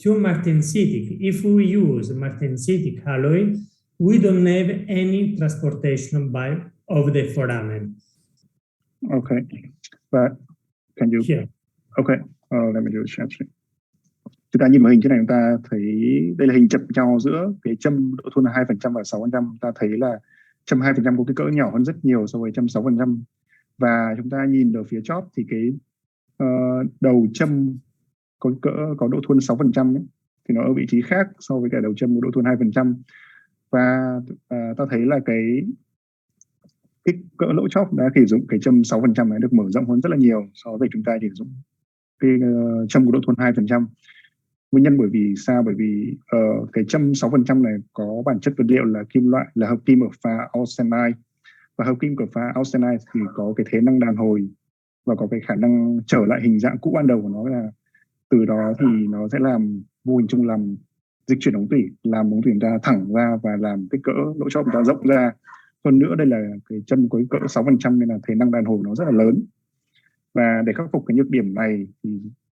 Speaker 1: to martensitic. If we use martensitic alloy, we don't have any transportation of the foramen.
Speaker 2: Okay, but can you?
Speaker 1: Here.
Speaker 2: Okay, let me do a share screen. Chúng ta nhìn vào hình thế này, chúng ta thấy đây là hình chập nhau giữa cái châm độ thuần là 2% và 6%. Ta thấy là châm 2% có cái cỡ nhỏ hơn rất nhiều so với châm 6%. Và chúng ta nhìn ở phía chóp thì cái đầu châm có độ thuần 6% ấy, thì nó ở vị trí khác so với cả đầu châm độ thuần 2%. Và ta thấy là cái cỡ lỗ chóp đã sử dụng cái châm 6% này được mở rộng hơn rất là nhiều so với chúng ta chỉ sử dụng cái châm của độ thuần 2%. Nguyên nhân bởi vì sao? Bởi vì cái châm 6% này có bản chất vật liệu là kim loại, là hợp kim ở pha austenite, và hợp kim của pha austenite thì có cái thế năng đàn hồi và có cái khả năng trở lại hình dạng cũ ban đầu của nó, là từ đó thì nó sẽ làm vô hình chung làm dịch chuyển ống tủy, làm ống tủy chúng ta thẳng ra và làm cái cỡ lỗ chóp chúng ta rộng ra. Hơn nữa đây là cái châm có cỡ 6% nên là thế năng đàn hồi nó rất là lớn. Và để khắc phục cái nhược điểm này thì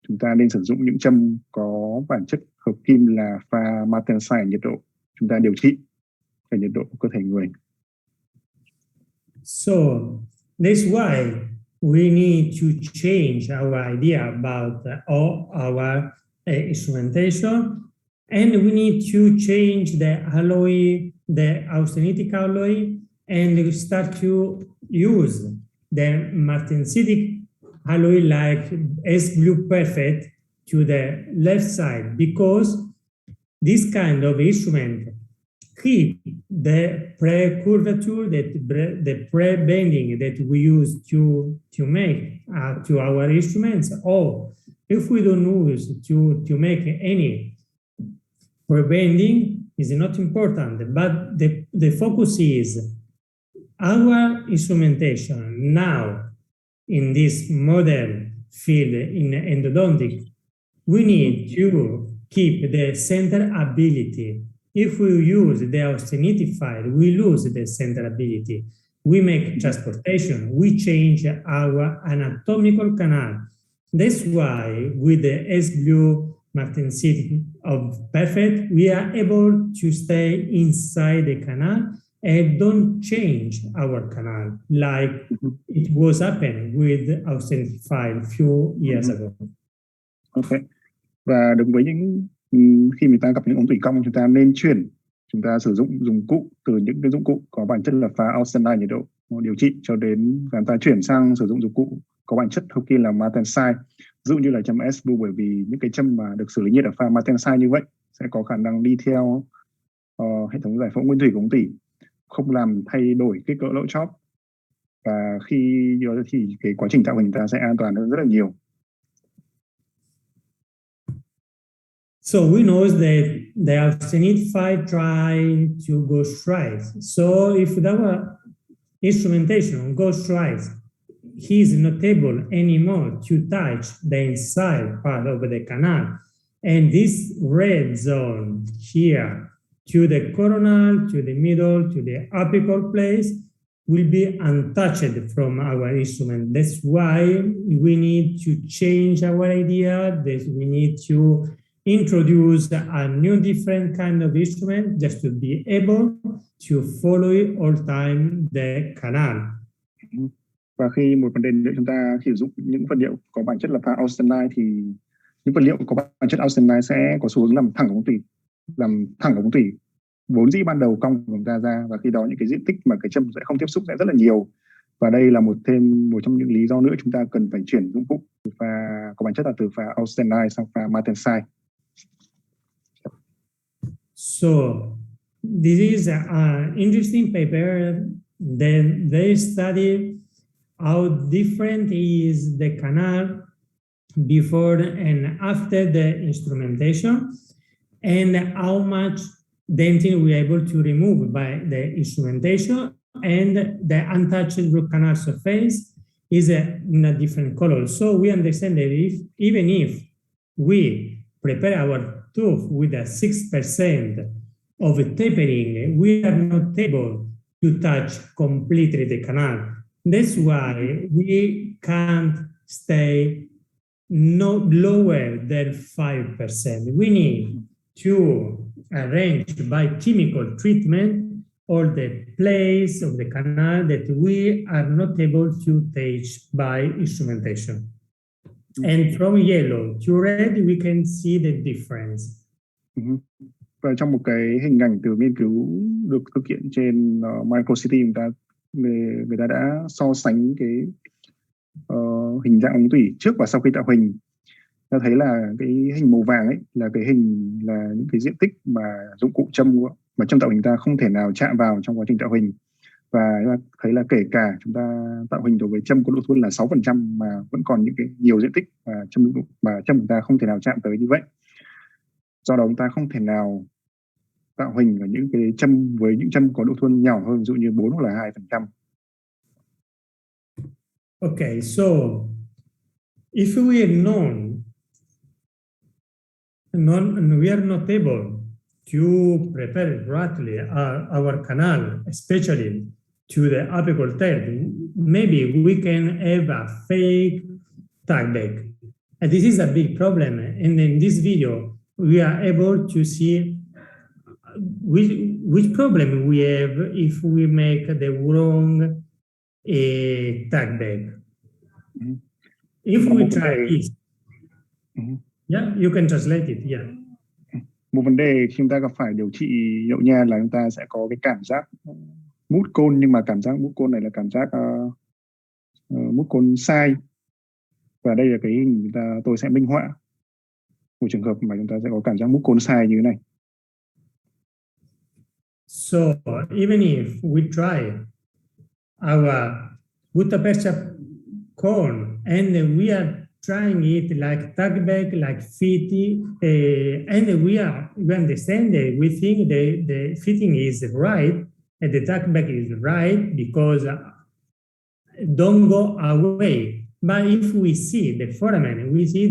Speaker 2: chúng ta nên sử dụng những châm có bản chất hợp kim là pha martensite nhiệt độ chúng ta điều trị ở nhiệt độ của cơ thể người.
Speaker 1: So that's why we need to change our idea about our instrumentation, and we need to change the alloy, the austenitic alloy, and start to use the martensitic alloy like S-Blue Perfect to the left side, because this kind of instrument keep the pre-curvature, the pre-bending that we use to make to our instruments. Or if we don't use to make any pre-bending, is not important, but the focus is our instrumentation now in this modern field in endodontic. We need to keep the center ability. If we use the austenity file, we lose the center ability. We make transportation, we change our anatomical canal. That's why with the S-Blue martensite of Perfect, we are able to stay inside the canal and don't change our canal like it was happening with austenity file few years ago.
Speaker 2: Okay. Và đối với những khi người ta gặp những ống tủy cong, chúng ta nên chuyển, chúng ta sử dụng dụng cụ từ những cái dụng cụ có bản chất là pha austenite nhiệt độ điều trị cho đến và ta chuyển sang sử dụng dụng cụ có bản chất hợp kim là martensite, ví dụ như là châm S-Blue, bởi vì những cái châm mà được xử lý nhiệt ở pha martensite như vậy sẽ có khả năng đi theo hệ thống giải phẫu nguyên thủy của ống tủy, không làm thay đổi kích cỡ lỗ chóp, và khi do đó thì cái quá trình tạo hình ta sẽ an toàn hơn rất là nhiều.
Speaker 1: So we know that the austenite file try to go straight. So if our instrumentation goes straight, he is not able anymore to touch the inside part of the canal. And this red zone here to the coronal, to the middle, to the apical place will be untouched from our instrument. That's why we need to change our idea, that we need to introduce a new different kind of instrument just to be able to follow all time the canal.
Speaker 2: Và khi một vấn đề nữa chúng ta sử dụng những vật liệu có bản chất là pha austenite thì những vật liệu có bản chất austenite sẽ có xu hướng làm thẳng ống tủy vốn dĩ ban đầu cong của chúng ta ra, và khi đó những cái diện tích mà cái châm sẽ không tiếp xúc sẽ rất là nhiều. Và đây là một trong những lý do nữa chúng ta cần phải chuyển dụng cụ từ pha có bản chất là từ pha austenite sang pha martensite.
Speaker 1: So this is an interesting paper that they study how different is the canal before and after the instrumentation, and how much dentin we are able to remove by the instrumentation, and the untouched root canal surface is in a different color. So we understand that even if we prepare our tooth with a 6% of tapering, we are not able to touch completely the canal. That's why we can't stay no lower than 5%. We need to arrange by chemical treatment all the place of the canal that we are not able to touch by instrumentation. And from yellow to red, we can see the difference.
Speaker 2: Và trong một cái hình ảnh từ nghiên cứu được thực hiện trên microcity, người ta đã so sánh cái hình dạng ống tủy trước và sau khi tạo hình. Ta thấy là cái hình màu vàng ấy là cái hình là những cái diện tích mà dụng cụ châm mà châm tạo hình ta không thể nào chạm vào trong quá trình tạo hình. Và chúng ta thấy là kể cả chúng ta tạo hình đối với châm có độ thuần là 6% mà vẫn còn những cái nhiều diện tích mà châm chúng ta không thể nào chạm tới như vậy. Do đó chúng ta không thể nào tạo hình ở những cái châm với những châm có độ thuần nhỏ hơn, ví dụ như 4 hoặc là 2%.
Speaker 1: Okay, so if we are we are not able to prepare rightly our canal, especially to the apical third, maybe we can have a fake tag back. And this is a big problem. And in this video, we are able to see which problem we have if we make the wrong tag back. If we try this, yeah, you can translate it, yeah.
Speaker 2: Một vấn đề khi chúng ta gặp phải điều trị nhậu nha là chúng ta sẽ có cái cảm giác mút côn, nhưng mà cảm giác mút côn này là cảm giác mút côn sai. Và đây là cái hình tôi sẽ minh họa một trường hợp mà chúng ta sẽ có cảm giác mút côn sai như thế này.
Speaker 1: So even if we try our gutta percha cone and we are trying it like tag back, like fitting, and we understand that we think the fitting is right and the tag back is right because don't go away. But if we see the foramen, we see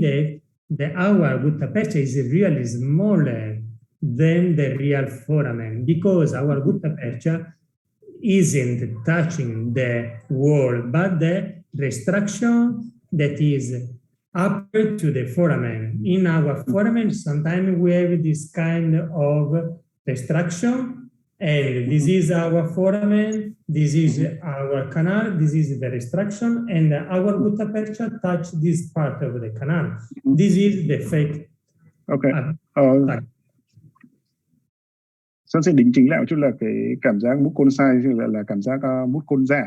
Speaker 1: that our gutta percha is really smaller than the real foramen because our gutta percha isn't touching the wall, but the restriction that is upper to the foramen. In our foramen, sometimes we have this kind of restriction, and this is our foramen, this is our canal, this is the restriction, and our gutta percha touch this part of the canal. This is the fake.
Speaker 2: Okay. Sơn sẽ đính chính lại một chút là cái cảm giác mút côn sai là cảm giác mút côn giả,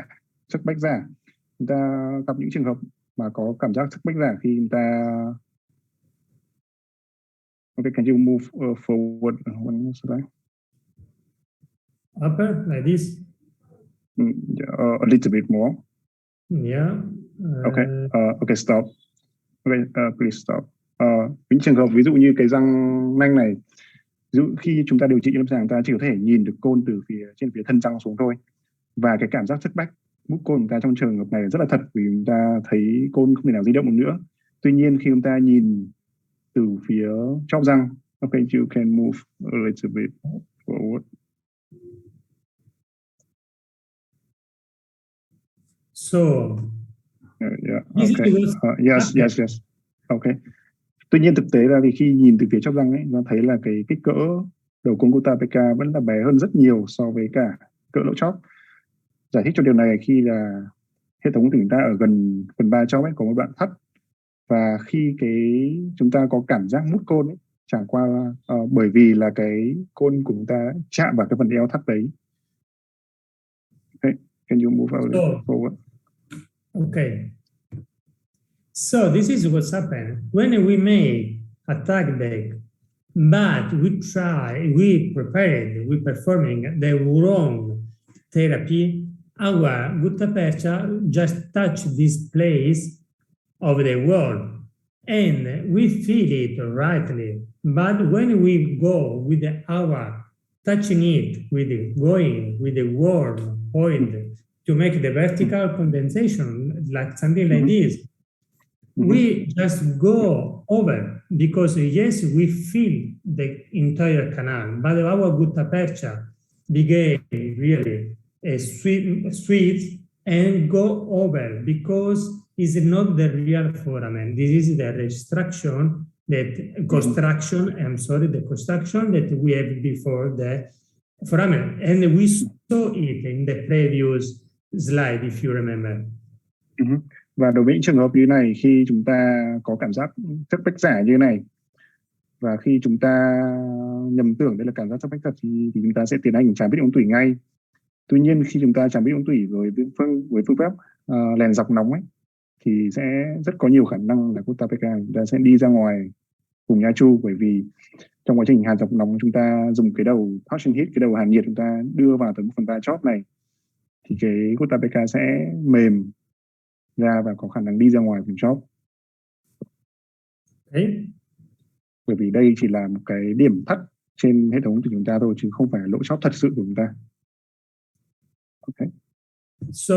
Speaker 2: sắc bách giả. Chúng ta gặp những trường hợp mà có cảm giác sắc bách giả khi chúng ta. Okay, can you move forward one slide?
Speaker 1: Upper, like this?
Speaker 2: A little bit more.
Speaker 1: Yeah.
Speaker 2: Okay, stop. Okay, please stop. Những trường hợp ví dụ như cái răng nanh này, ví dụ khi chúng ta điều trị lâm sàng, ta chỉ có thể nhìn được côn từ trên phía thân răng xuống thôi. Và cái cảm giác sắc bách mút côn của ta trong trường hợp này rất là thật, vì chúng ta thấy côn không thể nào di động được nữa. Tuy nhiên khi chúng ta nhìn từ phía chóp răng, okay, you can move a little bit forward.
Speaker 1: So,
Speaker 2: yeah, okay. Yes. Okay. Tuy nhiên thực tế là vì khi nhìn từ phía chóp răng ấy, nó thấy là cái kích cỡ đầu côn gutta percha vẫn là bé hơn rất nhiều so với cả cỡ lỗ chóp. Giải thích cho điều này khi là hệ thống của chúng ta ở gần phần 3 chóp ấy có một đoạn thắt, và khi chúng ta có cảm giác mút côn ấy, chẳng qua bởi vì là cái côn của chúng ta chạm vào cái phần eo thắt đấy. Okay. Can you move a little forward?
Speaker 1: Okay. So this is what's happened when we make a tag back, but we performing the wrong therapy. Our gutta percha just touch this place of the wall, and we feel it rightly. But when we go with our touching it going with the warm point to make the vertical condensation, like something like this, we just go over because yes, we fill the entire canal, but our gutta percha became really sweet and go over because it's not the real foramen. This is the construction the construction that we have before the foramen, and we saw it in the previous slide, if you remember.
Speaker 2: Và đối với những trường hợp như này, khi chúng ta có cảm giác chất bách giả như này và khi chúng ta nhầm tưởng đây là cảm giác chất bách thật thì chúng ta sẽ tiến hành tràng bít ống tủy ngay. Tuy nhiên khi chúng ta tràng bít ống tủy với phương pháp lèn dọc nóng ấy, thì sẽ rất có nhiều khả năng là gutta percha chúng ta sẽ đi ra ngoài vùng nha chu, bởi vì trong quá trình hàn dọc nóng chúng ta dùng cái đầu torsion heat, cái đầu hàn nhiệt chúng ta đưa vào tới phần ba chóp này, thì cái gutta percha sẽ mềm ra và có khả năng đi ra ngoài vùng chóp.
Speaker 1: Đấy.
Speaker 2: Bởi vì đây chỉ là một cái điểm thắt trên hệ thống của chúng ta thôi, chứ không phải là lỗ chóp thật sự của chúng ta. Okay.
Speaker 1: So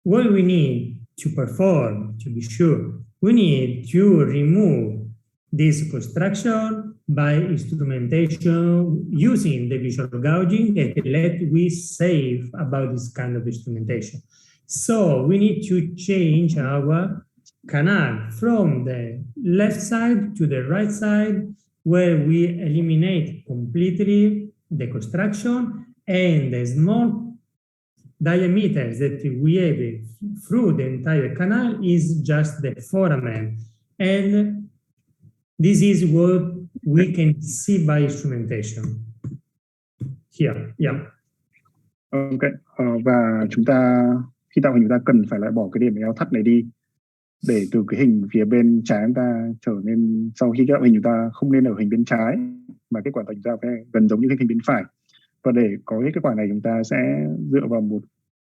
Speaker 1: what we need to perform, to be sure, we need to remove this construction by instrumentation using the visual gouging, and let we save about this kind of instrumentation. So we need to change our canal from the left side to the right side, where we eliminate completely the construction, and the small diameters that we have through the entire canal is just the foramen. And this is what we can see by instrumentation. Here, yeah.
Speaker 2: Okay. Và chúng ta khi tạo hình chúng ta cần phải loại bỏ cái điểm eo thắt này đi, để từ cái hình phía bên trái chúng ta trở nên, sau khi tạo hình chúng ta không nên ở hình bên trái mà kết quả chúng ta phải gần giống như cái hình bên phải. Và để có cái kết quả này chúng ta sẽ dựa vào một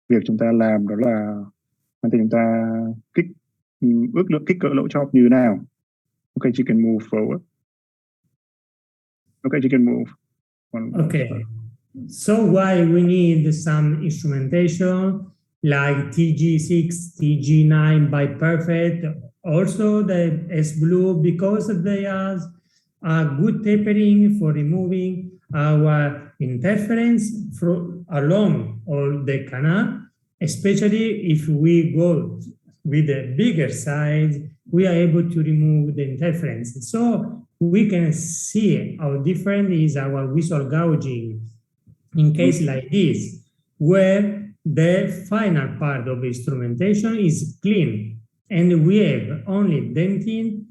Speaker 2: việc chúng ta làm, đó là chúng ta ước lượng kích cỡ lỗ chóp như thế nào. Okay, you can move forward. Okay, you can move.
Speaker 1: Okay. So why we need some instrumentation like TG6, TG9 by Perfect, also the S-Blue, because they have a good tapering for removing our interference along all the canal, especially if we go with the bigger size, we are able to remove the interference. So we can see how different is our visual gouging in case like this, where the final part of instrumentation is clean, and we have only denting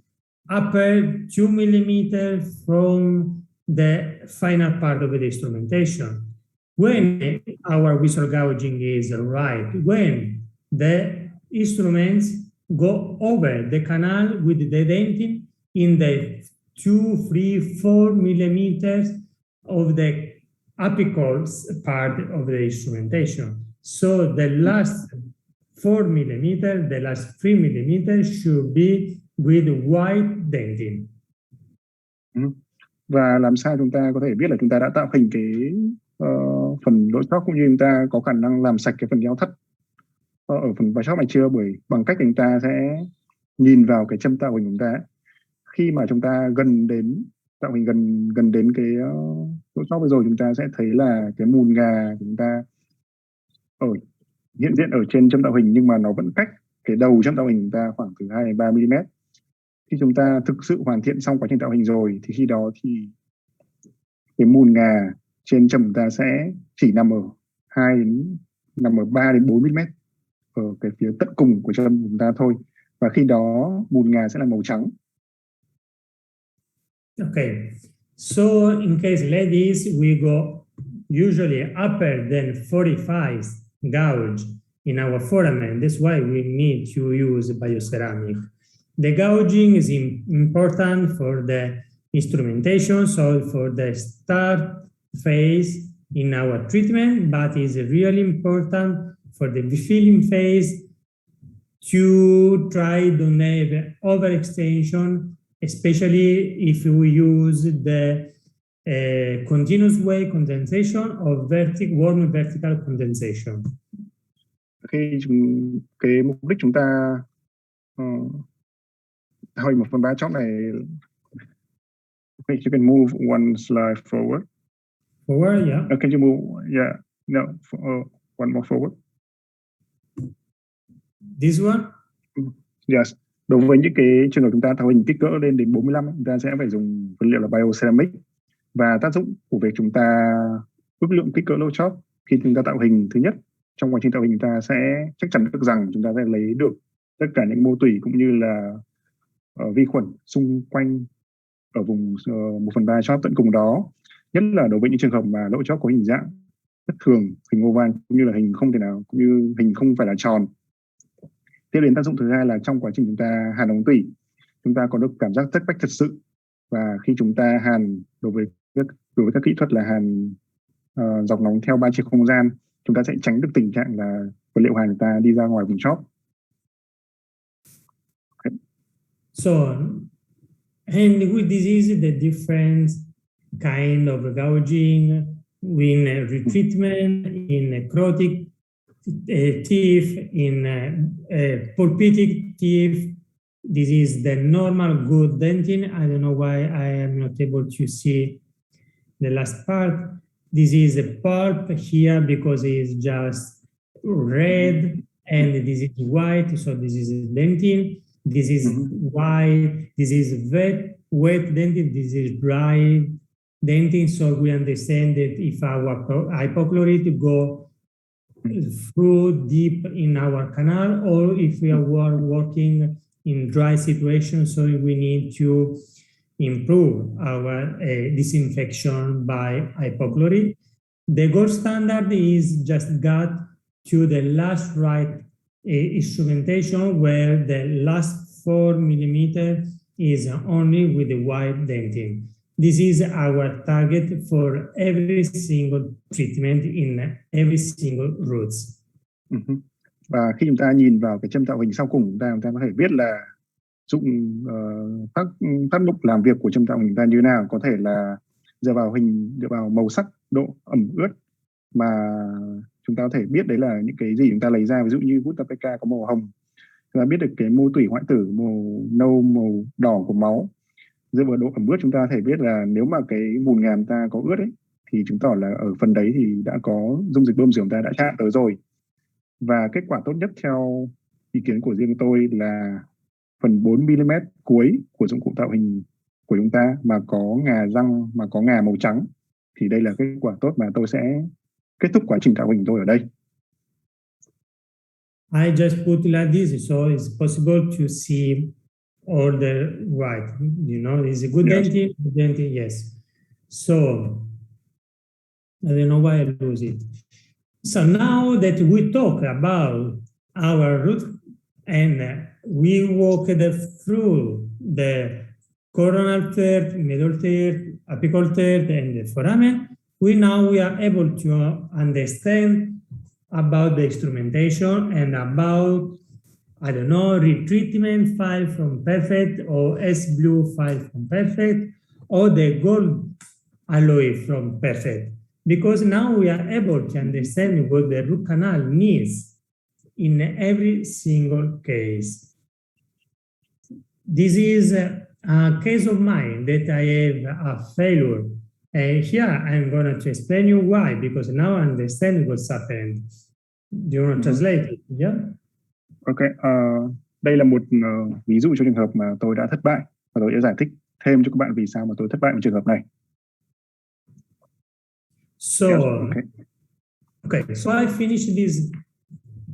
Speaker 1: upper 2 millimeters from the final part of the instrumentation. When our visual gouging is right, when the instruments go over the canal with the denting in the 2, 3, 4 millimeters of the apical part of the instrumentation. So the last 4 millimeters, the last 3 millimeters should be with white denting.
Speaker 2: Và làm sao chúng ta có thể biết là chúng ta đã tạo hình cái phần lỗ chóp, cũng như chúng ta có khả năng làm sạch cái phần eo thắt ở phần vai chóp này chưa? Bằng cách chúng ta sẽ nhìn vào cái châm tạo hình của chúng ta. Khi mà chúng ta gần đến tạo hình gần đến cái lỗ chóp rồi, chúng ta sẽ thấy là cái mùn ngà của chúng ta hiện diện ở trên châm tạo hình, nhưng mà nó vẫn cách cái đầu châm tạo hình chúng ta khoảng từ 2 đến 3 mm. Khi chúng ta thực sự hoàn thiện xong quá trình tạo hình rồi, thì khi đó thì cái mùn ngà trên châm chúng ta sẽ chỉ nằm ở 3 đến 4 mm ở cái phía tận cùng của châm của chúng ta thôi. Và khi đó mùn ngà sẽ là màu trắng.
Speaker 1: Okay, so in case like this, we go usually upper than 45 gauge in our foramen. That's why we need to use bioceramic. The gouging is important for the instrumentation, so for the start phase in our treatment, but is really important for the filling phase to try to have overextension, especially if we use the continuous way condensation or warm vertical condensation.
Speaker 2: Cái mục đích chúng ta tạo hình một phần ba chóp này Okay, you can move one slide forward.
Speaker 1: Forward, yeah.
Speaker 2: Can you move? Yeah, no, one more forward.
Speaker 1: This one?
Speaker 2: Yes. Đối với những cái trường hợp chúng ta tạo hình kích cỡ lên đến 45, chúng ta sẽ phải dùng vật liệu là bioceramic. Và tác dụng của việc chúng ta ước lượng kích cỡ low chop khi chúng ta tạo hình, thứ nhất, trong quá trình tạo hình chúng ta sẽ chắc chắn được rằng chúng ta sẽ lấy được tất cả những mô tủy cũng như là vi khuẩn xung quanh ở vùng 1/3 chop tận cùng đó. Nhất là đối với những trường hợp mà lỗ chop có hình dạng bất thường, hình oval cũng như là hình không thể nào, cũng như hình không phải là tròn. Tiếp đến tác dụng thứ hai là trong quá trình chúng ta hàn ống tủy, chúng ta có được cảm giác tách bách thật sự. Và khi chúng ta hàn đối với các kỹ thuật là hàn dọc nóng theo 3 chiều không gian, chúng ta sẽ tránh được tình trạng là vật liệu hàn người ta đi ra ngoài vùng chóp. Okay.
Speaker 1: So, and with this is the different kind of gouging in retreatment, in necrotic teeth, in pulpitic teeth. This is the normal good dentin. I don't know why I am not able to see the last part. This is a pulp here because it's just red, and this is white, so this is dentin. This is white, this is wet dentin, this is dry dentin, so we understand that if our hypochlorite go through deep in our canal, or if we are working in dry situations, so we need to improve our disinfection by hypochlorite. The gold standard is just got to the last right instrumentation, where the last 4 millimeters is only with the white dentin. This is our target for every single treatment in every single roots.
Speaker 2: Và khi chúng ta nhìn vào cái châm tạo hình sau cùng, chúng ta có thể biết là dụng tác động làm việc của châm tạo hình ta như thế nào. Có thể là dựa vào màu sắc, độ ẩm ướt mà chúng ta có thể biết đấy là những cái gì chúng ta lấy ra. Ví dụ như bút tapeka có màu hồng, chúng ta biết được cái mô tủy hoại tử màu nâu, màu đỏ của máu. Dựa vào độ ẩm ướt chúng ta có thể biết là nếu mà cái mùn ngàm ta có ướt ấy, thì chứng tỏ là ở phần đấy thì đã có dung dịch bơm rửa chúng ta đã chạm tới rồi. Và kết quả tốt nhất theo ý kiến của riêng tôi là phần 4 mm cuối của dụng cụ tạo hình của chúng ta mà có ngà răng, mà có ngà màu trắng, thì đây là kết quả tốt mà tôi sẽ kết thúc quá trình tạo hình tôi ở đây.
Speaker 1: I just put like this, so it's possible to see all the white. You know, it's a good dentin, yes. So I don't know why I lose it. So now that we talk about our root and we walked through the coronal third, middle third, apical third, and the foramen, we are able to understand about the instrumentation and about, I don't know, retreatment file from perfect, or S-blue file from perfect, or the gold alloy from perfect. Because now we are able to understand what the root canal needs in every single case. This is a case of mine that I have a failure. Here I'm going to explain you why, because now I understand what's happened. Do you want to translate it? Yeah?
Speaker 2: Okay. Đây là một ví dụ cho trường hợp mà tôi đã thất bại, và tôi sẽ giải thích thêm cho các bạn vì sao mà tôi thất bại trong trường hợp này.
Speaker 1: So, so I finished these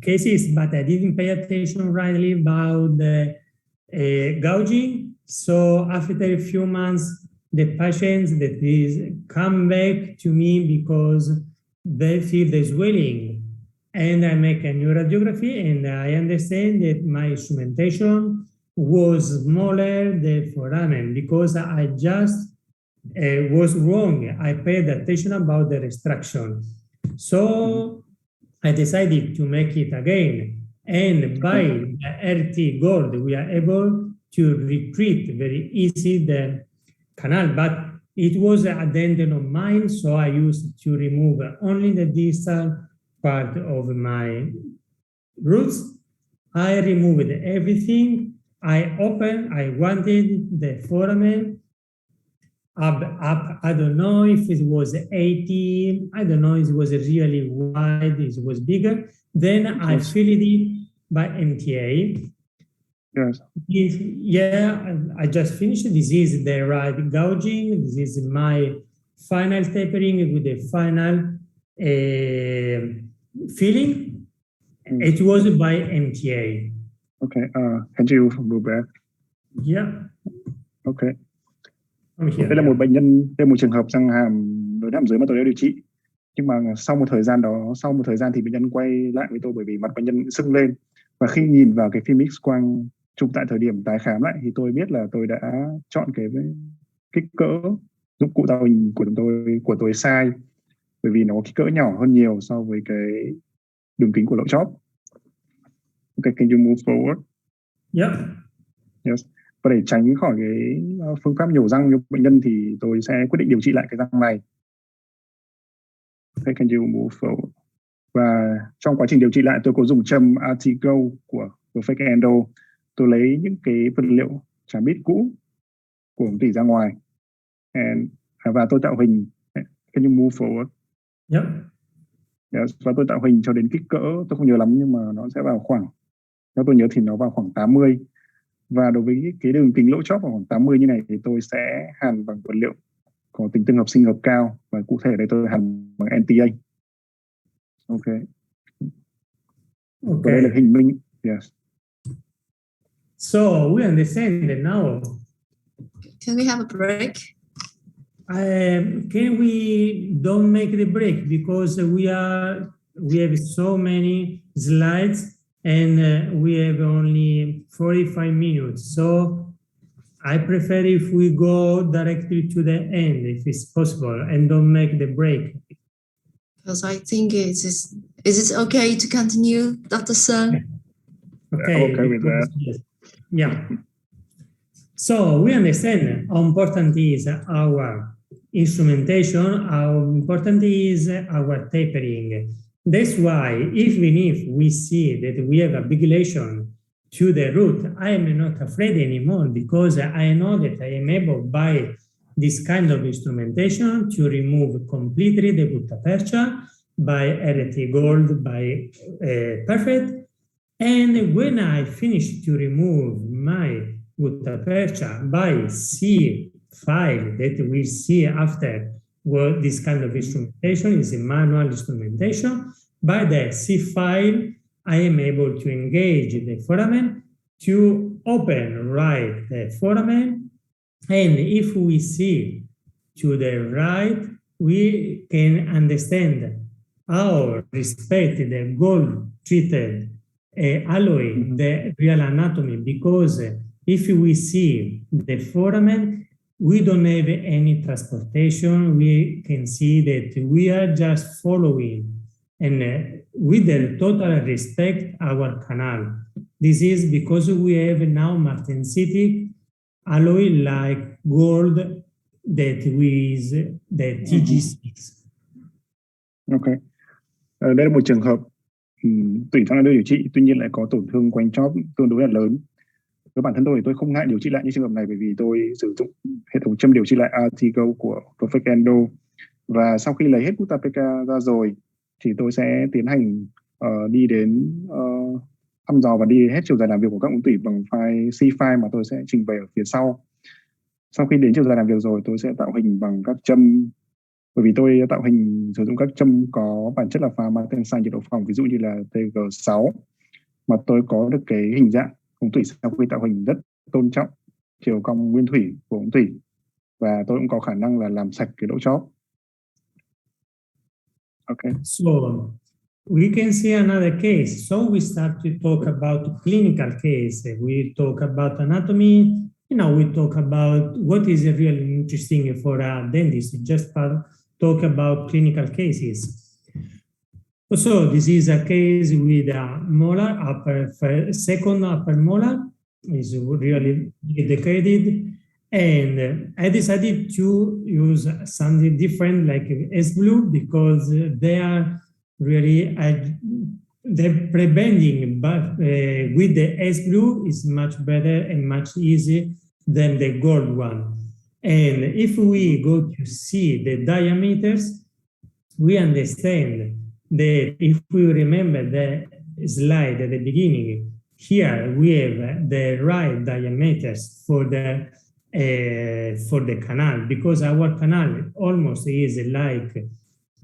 Speaker 1: cases, but I didn't pay attention rightly about the gouging. So after a few months, the patients that come back to me because they feel the swelling, and I make a new radiography, and I understand that my instrumentation was smaller than foramen because I just was wrong. I paid attention about the restriction. So I decided to make it again. And by the RT gold, we are able to retreat very easy the canal, but it was a dentin of mine, so I used to remove only the distal part of my roots. I removed everything. I wanted the foramen up. I don't know if it was 80. I don't know if it was really wide, it was bigger. Then I filled it by MTA.
Speaker 2: Yes.
Speaker 1: Yeah, I just finished. This is the right gouging. This is my final tapering with the final filling. It was by MTA.
Speaker 2: Okay. Can you move back?
Speaker 1: Yeah.
Speaker 2: Okay.
Speaker 1: Here,
Speaker 2: đây là một bệnh nhân, đây là một trường hợp răng hàm nối hàm dưới mà tôi đã điều trị. Nhưng mà sau một thời gian thì bệnh nhân quay lại với tôi bởi vì mặt bệnh nhân sưng lên. Và khi nhìn vào cái phim X-quang chụp tại thời điểm tái khám lại thì tôi biết là tôi đã chọn cái kích cỡ dụng cụ tạo hình của tôi sai, bởi vì nó kích cỡ nhỏ hơn nhiều so với cái đường kính của lỗ chóp. Okay, can you move forward?
Speaker 1: Yeah.
Speaker 2: Yes. Và để tránh khỏi cái phương pháp nhổ răng cho bệnh nhân thì tôi sẽ quyết định điều trị lại cái răng này. Okay, can you move forward? Và trong quá trình điều trị lại tôi có dùng châm Artigo của Perfect Endo. Tôi lấy những cái vật liệu chạm bít cũ của ống tủy ra ngoài. Và tôi tạo hình. Can you move forward?
Speaker 1: Yep.
Speaker 2: Yes. Và tôi tạo hình cho đến kích cỡ, tôi không nhớ lắm nhưng mà nó sẽ vào khoảng, nếu tôi nhớ thì nó vào khoảng 80. Và đối với cái đường kính lỗ chóp vào khoảng 80 như này thì tôi sẽ hàn bằng vật liệu có tính tương hợp sinh hợp cao, và cụ thể đây tôi hàn bằng NTA. Okay. Và đây là hình minh. Yes.
Speaker 1: So we understand that now.
Speaker 3: Can we have a break?
Speaker 1: Can we don't make the break because we have so many slides and we have only 45 minutes. So I prefer if we go directly to the end, if it's possible, and don't make the break.
Speaker 3: Because I think is it okay to continue, Dr. Sun?
Speaker 1: Okay,
Speaker 2: okay with that.
Speaker 1: Yes. Yeah. So we understand how important is our instrumentation, how important is our tapering. That's why even if we see that we have a big lesion to the root, I am not afraid anymore because I know that I am able by this kind of instrumentation to remove completely the gutta percha by RT Gold, by Perfect. And when I finish to remove my gutta percha by C file that we see after this kind of instrumentation is a manual instrumentation, by the C file I am able to engage the foramen to open right the foramen, and if we see to the right we can understand how respect the gold treated alloy the real anatomy, because if we see the foramen we don't have any transportation. We can see that we are just following and with the total respect our canal. This is because we have now martensitic alloy like gold that is the TG6.
Speaker 2: Okay. Đây là một trường hợp tủy trong nơi điều trị, tuy nhiên lại có tổn thương quanh chóp tương đối là lớn. Với bản thân tôi thì tôi không ngại điều trị lại những trường hợp này bởi vì tôi sử dụng hệ thống châm điều trị lại Artigo của Perfect Endo. Và sau khi lấy hết gutta percha ra rồi thì tôi sẽ tiến hành đi đến thăm dò và đi hết chiều dài làm việc của các ống tủy bằng file C file mà tôi sẽ trình bày ở phía sau. Sau khi đến chiều dài làm việc rồi tôi sẽ tạo hình bằng các châm, bởi vì tôi tạo hình sử dụng các châm có bản chất là pha martensite nhiệt độ phòng, ví dụ như là TG6, mà tôi có được cái hình dạng ống tủy sau khi tạo hình rất tôn trọng chiều cong nguyên thủy của ống tủy, và tôi cũng có khả năng là làm sạch cái lỗ chóp. Okay.
Speaker 1: So we can see another case. So we start to talk about clinical case. We talk about anatomy. Now we talk about what is really interesting for a dentist. Just talk about clinical cases. So this is a case with a molar, second upper molar is really decayed, and I decided to use something different like S-Blue because they are really the pre-bending, but with the S-Blue is much better and much easier than the gold one. And if we go to see the diameters, we understand that if we remember the slide at the beginning, here we have the right diameters for the canal, because our canal almost is like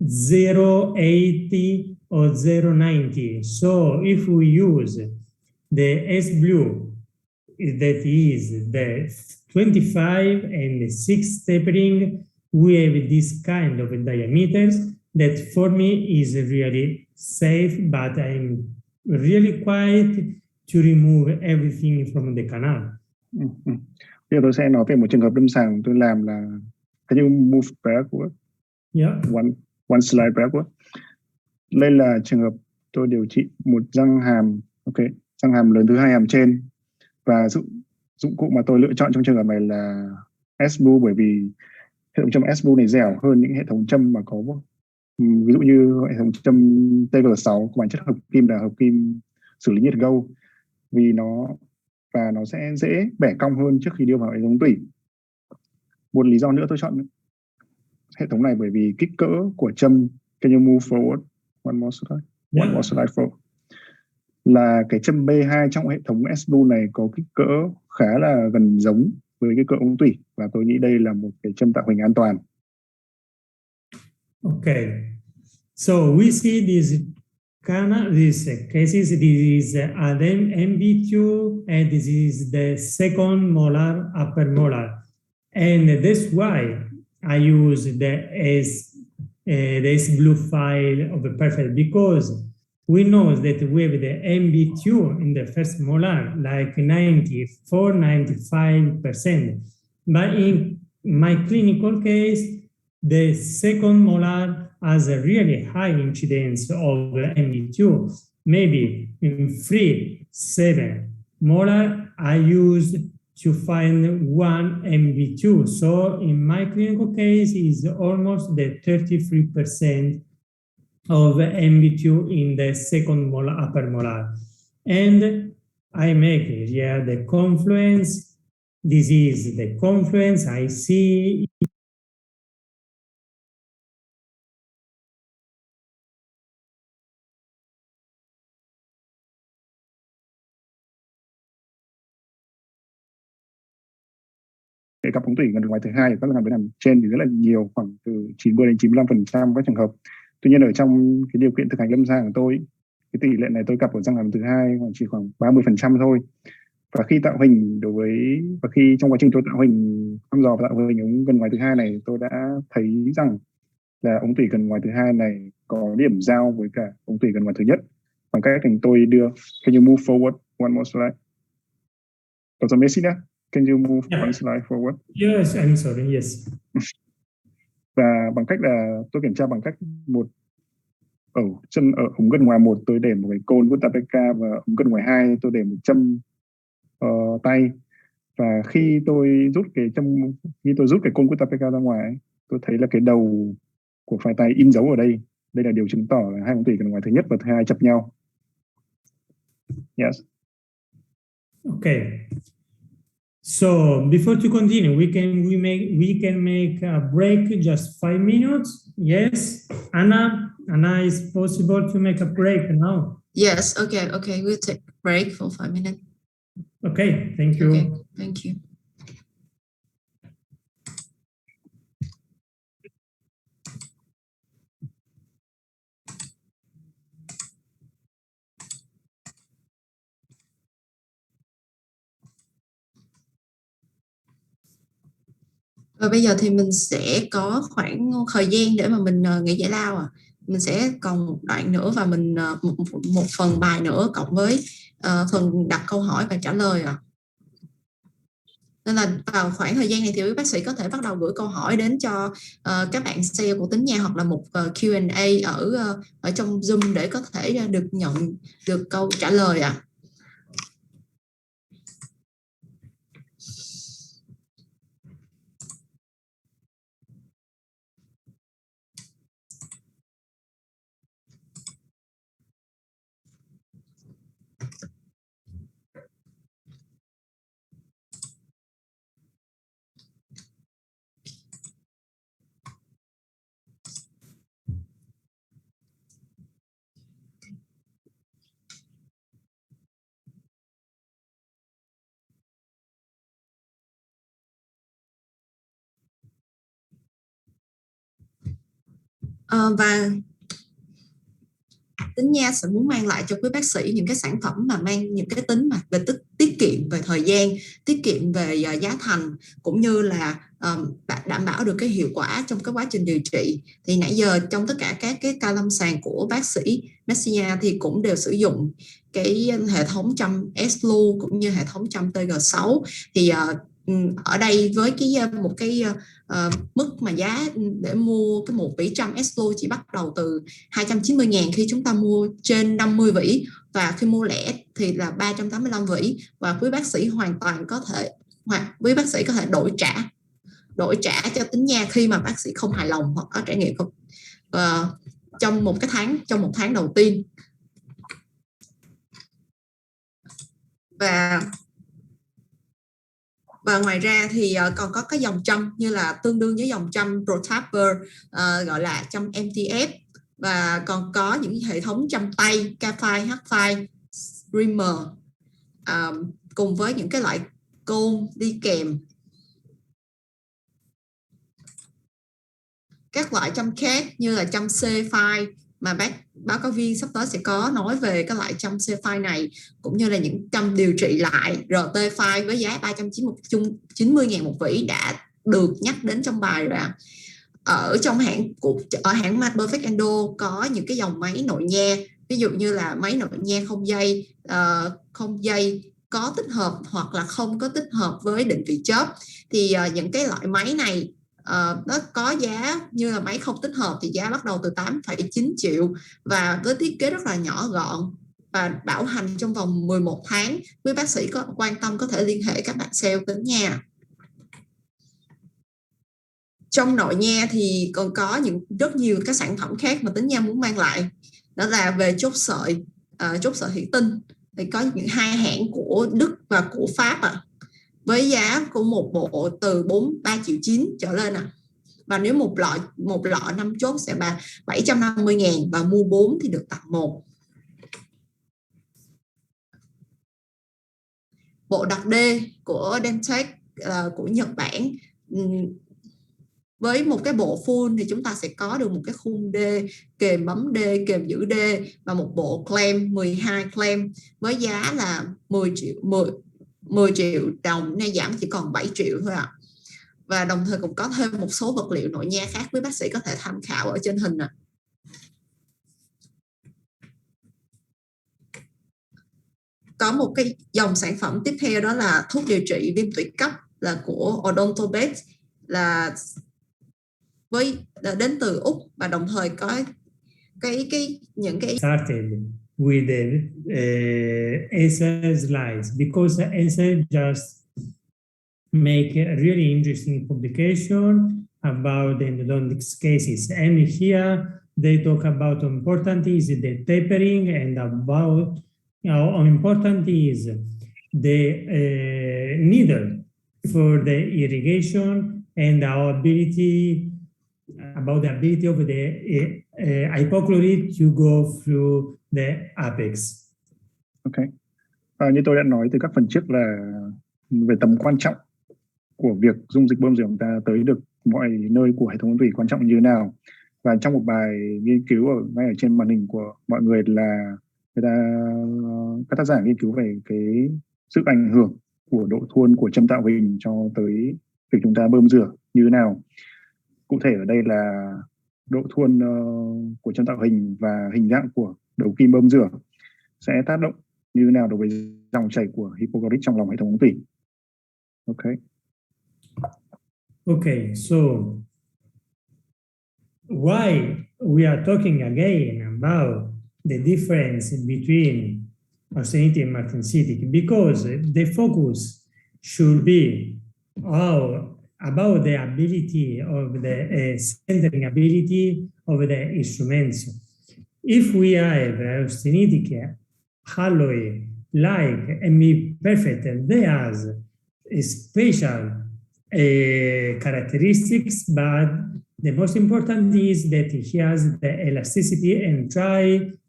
Speaker 1: 0,80 or 0,90. So if we use the S blue, that is the 25 and 6 tapering, we have this kind of diameters that for me is really safe, but I'm really quiet to remove everything from the canal.
Speaker 2: Bây giờ tôi sẽ nói về một trường hợp lâm sàng tôi làm là can you move backward?
Speaker 1: Yeah.
Speaker 2: One slide backward. Đây là trường hợp tôi điều trị một răng hàm, răng hàm lớn thứ hai hàm trên, và dụng cụ mà tôi lựa chọn trong trường hợp này là S-Blue, bởi vì hệ thống châm S-Blue này dẻo hơn những hệ thống châm mà có ví dụ như hệ thống châm TG6 có bản chất hợp kim là hợp kim xử lý nhiệt gâu, vì nó sẽ dễ bẻ cong hơn trước khi đưa vào hệ thống tủy. Một lý do nữa tôi chọn hệ thống này bởi vì kích cỡ của châm, can you move forward one more slide forward, là cái châm B2 trong hệ thống S-Blue này có kích cỡ khá là gần giống với cái cỡ ống tủy, và tôi nghĩ đây là một cái châm tạo hình an toàn.
Speaker 1: Okay, so we see these cases. This is an MB2 and this is the second molar, upper molar, and that's why I use the S-Blue file of the perfect, because we know that we have the MB2 in the first molar, like 94, 95%. But in my clinical case, the second molar has a really high incidence of MB2. Maybe in 3, 7 molar, I used to find one MB2. So in my clinical case, is almost the 33% of MB2 in the second molar, upper molar. And I make here the confluence. This is the confluence. I see
Speaker 2: Cái cặp ống tủy gần ngoài thứ hai các lần nằm trên thì rất là nhiều, khoảng từ 90 đến 95% các trường hợp. Tuy nhiên ở trong cái điều kiện thực hành lâm sàng của tôi, cái tỷ lệ này tôi gặp ở răng hàm thứ hai chỉ khoảng 30% thôi. Và khi tạo hình khi trong quá trình tôi tạo hình thăm dò và tạo hình ống gần ngoài thứ hai này, tôi đã thấy rằng là ống tủy gần ngoài thứ hai này có điểm giao với cả ống tủy gần ngoài thứ nhất, bằng cách tôi đưa can you move forward one more slide? Dr. Messina, can you move one slide forward?
Speaker 1: Yes, I'm sorry, yes.
Speaker 2: Và bằng cách là tôi kiểm tra bằng cách ở ống gần ngoài 1 tôi để một cái côn Guttapeka, và ống gần ngoài 2 tôi để một châm tay. Và khi tôi rút cái côn Guttapeka ra ngoài, tôi thấy là cái đầu của phái tay in dấu ở đây. Đây là điều chứng tỏ là hai ống tủy gần ngoài thứ nhất và thứ hai chập nhau. Yes.
Speaker 1: Okay. So before to continue, we can make a break just 5 minutes. Yes, Anna, is possible to make a break now?
Speaker 3: Yes, okay, we'll take a break for 5 minutes.
Speaker 1: Okay, thank you.
Speaker 3: Okay, thank you. Và bây giờ thì mình sẽ có khoảng thời gian để mà mình nghỉ giải lao. Mình sẽ còn một đoạn nữa và mình một phần bài nữa cộng với phần đặt câu hỏi và trả lời. Nên là vào khoảng thời gian này thì quý bác sĩ có thể bắt đầu gửi câu hỏi đến cho các bạn sale của Tính Nha, hoặc là một Q&A ở trong Zoom để có thể nhận được câu trả lời Và tính nha sẽ muốn mang lại cho quý bác sĩ những cái sản phẩm mà mang những cái tính mà về tiết kiệm về thời gian, tiết kiệm về giá thành, cũng như là đảm bảo được cái hiệu quả trong cái quá trình điều trị. Thì nãy giờ trong tất cả các cái ca lâm sàng của bác sĩ Messina thì cũng đều sử dụng cái hệ thống chăm S-Lu cũng như hệ thống chăm TG6. Thì ở đây với một cái mức mà giá để mua cái một vỉ trăm S-Lu chỉ bắt đầu từ 290.000 khi chúng ta mua trên 50 vỉ, và khi mua lẻ thì là 385 vỉ, và quý bác sĩ hoàn toàn có thể quý bác sĩ có thể đổi trả cho tính nha khi mà bác sĩ không hài lòng hoặc có trải nghiệm trong một tháng đầu tiên. Và ngoài ra thì còn có cái dòng châm như là tương đương với dòng châm Protapper, gọi là châm MTF, và còn có những hệ thống châm tay K-File, H-File, Streamer, cùng với những cái loại côn đi kèm. Các loại châm khác như là châm C-File mà báo cáo viên sắp tới sẽ có nói về các loại châm C-File này, cũng như là những châm điều trị lại RT-File với giá 390.000 một vỉ đã được nhắc đến trong bài rồi ạ. Ở hãng Max Perfect Endo có những cái dòng máy nội nha, ví dụ như là máy nội nha không dây có tích hợp hoặc là không có tích hợp với định vị chớp. Thì những cái loại máy này nó có giá như là máy không tích hợp thì giá bắt đầu từ 8,9 triệu, và với thiết kế rất là nhỏ gọn và bảo hành trong vòng 11 tháng. Quý bác sĩ có quan tâm có thể liên hệ các bạn sale tính nha. Trong nội nha thì còn có rất nhiều các sản phẩm khác mà tính nha muốn mang lại, đó là về chốt sợi thủy tinh. Thì có những 2 hãng của Đức và của Pháp với giá của một bộ từ 3,9 triệu trở lên và nếu một lọ 5 chốt sẽ là 750.000 và mua 4 thì được tặng 1. Bộ đặc D của Dentech của Nhật Bản, với một cái bộ full thì chúng ta sẽ có được một cái khung D, kềm bấm D, kềm giữ D và một bộ clamp 12 clamp với giá là 10 triệu đồng, nay giảm chỉ còn 7 triệu thôi ạ. Và đồng thời cũng có thêm một số vật liệu nội nha khác với bác sĩ có thể tham khảo ở trên hình ạ. Có một cái dòng sản phẩm tiếp theo đó là thuốc điều trị viêm tụy cấp là của Odontobet, là đến từ Úc, và đồng thời có những cái
Speaker 1: started with the essay slides because the essay just make a really interesting publication about the endodontics cases, and here they talk about how important is the tapering and about how important is the needle for the irrigation and our ability about the ability of the hypochlorite to go through the apex.
Speaker 2: Ok. Như tôi đã nói từ các phần trước là về tầm quan trọng của việc dung dịch bơm rửa chúng ta tới được mọi nơi của hệ thống tủy quan trọng như thế nào. Và trong một bài nghiên cứu ngay ở trên màn hình của mọi người là các tác giả nghiên cứu về cái sự ảnh hưởng của độ thuôn của châm tạo hình cho tới việc chúng ta bơm rửa như thế nào. Cụ thể ở đây là độ thuôn của châm tạo hình và hình dạng của đầu kim bơm rửa sẽ tác động như thế nào đối với dòng chảy của hypochlorite trong lòng hệ thống tủy.
Speaker 1: Okay, so why we are talking again about the difference between austenity and martensitic? Because the focus should be about the ability of the centering ability of the instruments. If we have austenitic alloy like ME perfect, they has special characteristics, but the most important is that he has the elasticity, and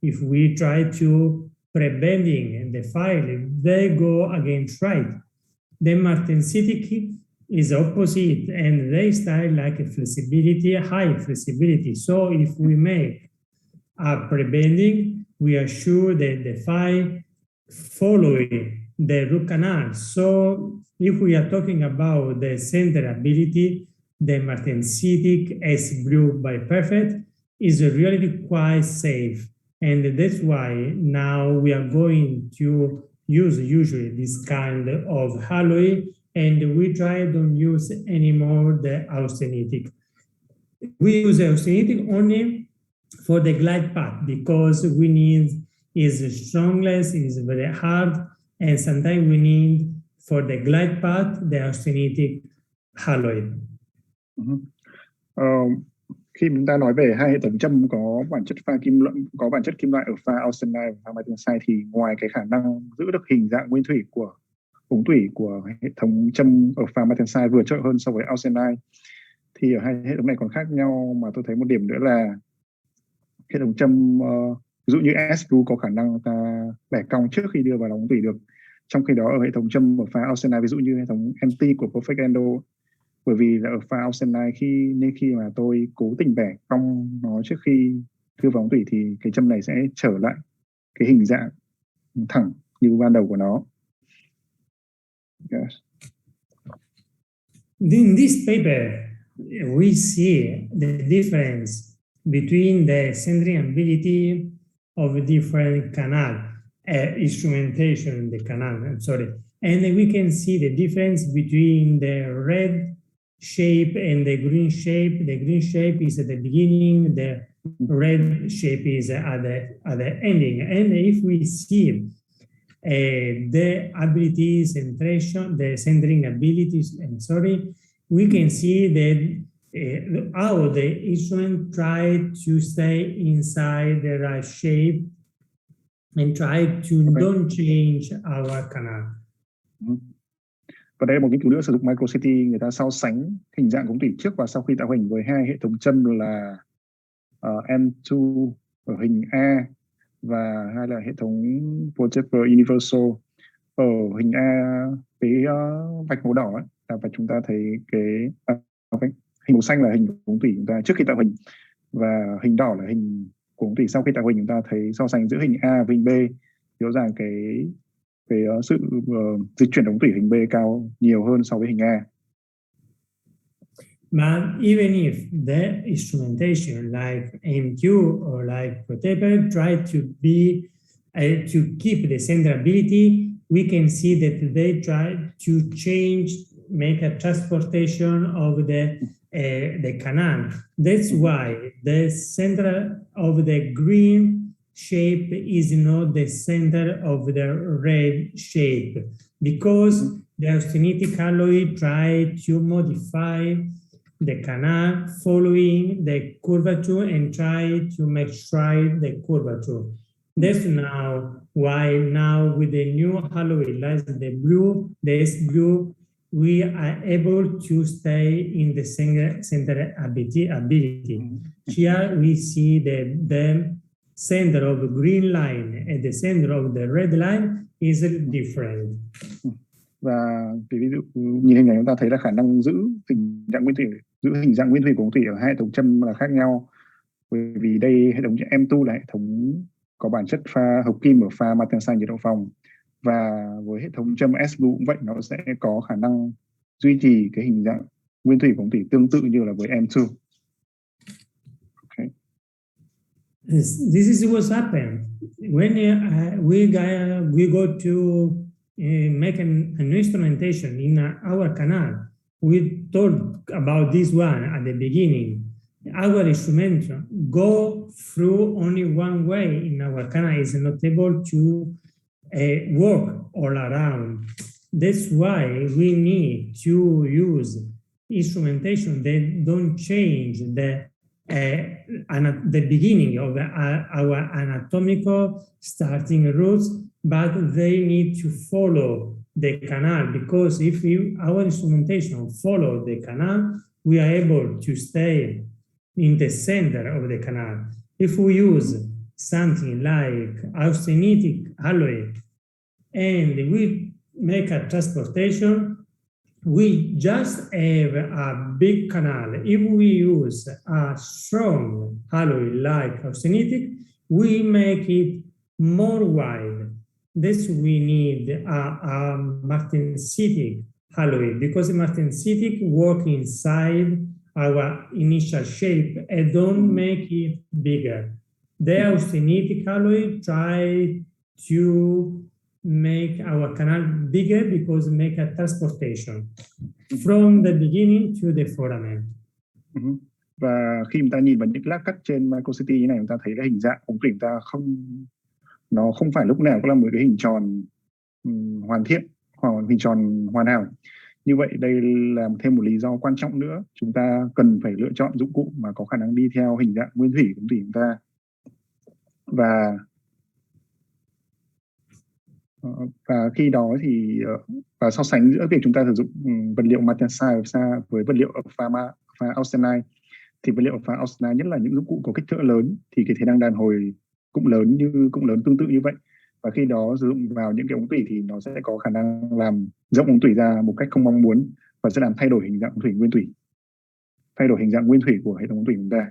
Speaker 1: if we try to preventing the file, they go against right. The martensitic is opposite, and they style like a flexibility, high flexibility. So if we make a pre-bending, we are sure that the phi following the root canal. So if we are talking about the center ability, the martensitic S blue by perfect is really quite safe. And that's why now we are going to use usually this kind of alloy, and we try don't use anymore the austenitic. We use austenitic only for the glide path because we need is strongless, is very hard, and sometimes we need for the glide path the austenitic alloy.
Speaker 2: Khi chúng ta nói về hai hệ thống châm có bản chất pha kim loại ở pha austenite và pha martensite, thì ngoài cái khả năng giữ được hình dạng nguyên thủy của ống thủy của hệ thống châm ở pha martensite vừa trội hơn so với austenite, thì ở hai hệ thống này còn khác nhau. Mà tôi thấy một điểm nữa là hệ thống châm ví dụ như S2 có khả năng ta bẻ cong trước khi đưa vào ống thủy được, trong khi đó ở hệ thống châm ở pha austenite, ví dụ như hệ thống MT của Perfect Endo, bởi vì là ở pha austenite khi mà tôi cố tình bẻ cong nó trước khi đưa vào ống thủy thì cái châm này sẽ trở lại cái hình dạng thẳng như ban đầu của nó. Yes.
Speaker 1: In this paper, we see the difference between the centering ability of different canal instrumentation in the canal. I'm sorry, and we can see the difference between the red shape and the green shape. The green shape is at the beginning, the red shape is at the ending. And if we see the abilities, centration, the centering abilities, we can see that how the instrument try to stay inside the right shape and try to don't change our canal.
Speaker 2: Và đây là một nghiên cứu nữa sử dụng microcity, người ta so sánh hình dạng ống thủy trước và sau khi tạo hình với hai hệ thống châm là M2 ở hình A và hay là hệ thống Protector Universal ở hình A. Cái vạch màu đỏ ấy, là vạch chúng ta thấy cái hình màu xanh là hình ống thủy chúng ta trước khi tạo hình, và hình đỏ là hình của ống thủy sau khi tạo hình. Chúng ta thấy so sánh giữa hình A và hình B, rõ ràng cái sự dịch chuyển ống thủy hình B cao nhiều hơn so với hình A.
Speaker 1: But even if the instrumentation like M2 or like Protector try to be to keep the centerability, we can see that they try to change, make a transportation of the canal. That's why the center of the green shape is not the center of the red shape, because the austenitic alloy try to modify the canal following the curvature and try to make straight the curvature. That's now why now with the new alloy like the blue, the S blue, we are able to stay in the center ability. Here we see the center of the green line and the center of the red line is different.
Speaker 2: Và ví dụ nhìn hình này chúng ta thấy là khả năng giữ hình dạng nguyên thủy của ống thủy ở hai hệ thống châm là khác nhau, bởi vì đây hệ thống M2 là hệ thống có bản chất pha hợp kim ở pha martensite nhiệt độ phòng, và với hệ thống châm S blue cũng vậy, nó sẽ có khả năng duy trì cái hình dạng nguyên thủy của ống thủy tương tự như là với M2. Okay.
Speaker 1: This is what's happened when we go to make an instrumentation in our canal. We talked about this one at the beginning. Our instrumentation go through only one way in our canal, is not able to work all around. That's why we need to use instrumentation that don't change the beginning of our anatomical starting roots, but they need to follow the canal, because if our instrumentation follow the canal, we are able to stay in the center of the canal. If we use something like austenitic alloy and we make a transportation, we just have a big canal. If we use a strong alloy like austenitic, we make it more wide. This we need a martensitic alloy, because martensitic work inside our initial shape and don't make it bigger. The austenitic alloy try to make our canal bigger because make a transportation from the beginning to the filament.
Speaker 2: Và khi chúng ta nhìn vào những lát cắt trên microcity như này, chúng ta thấy cái hình dạng ống tủy chúng ta không phải lúc nào cũng là một cái hình tròn hoàn thiện hoặc hình tròn hoàn hảo. Như vậy đây là thêm một lý do quan trọng nữa, chúng ta cần phải lựa chọn dụng cụ mà có khả năng đi theo hình dạng nguyên thủy của ống tủy chúng ta. Và khi đó thì và so sánh giữa việc chúng ta sử dụng vật liệu martensite với vật liệu pha austenite, thì vật liệu pha austenite, nhất là những dụng cụ có kích cỡ lớn, thì cái thế năng đàn hồi cũng lớn tương tự như vậy. Và khi đó sử dụng vào những cái ống tủy thì nó sẽ có khả năng làm rộng ống tủy ra một cách không mong muốn và sẽ làm thay đổi hình dạng ống tủy nguyên thủy, thay đổi hình dạng nguyên thủy của hệ thống ống tủy chúng ta.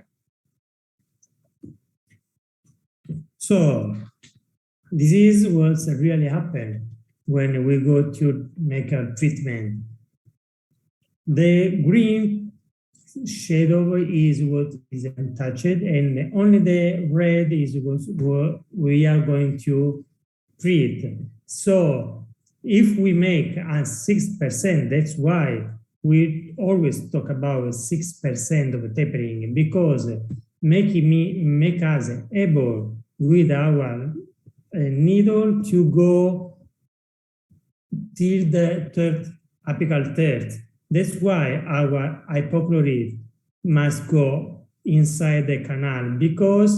Speaker 1: So this is what really happened when we go to make a treatment. The green shadow is what is untouched, and only the red is what we are going to treat. So if we make a 6%, that's why we always talk about 6% of tapering, because make us able with our needle to go till the third apical third. That's why our hypochlorite must go inside the canal, because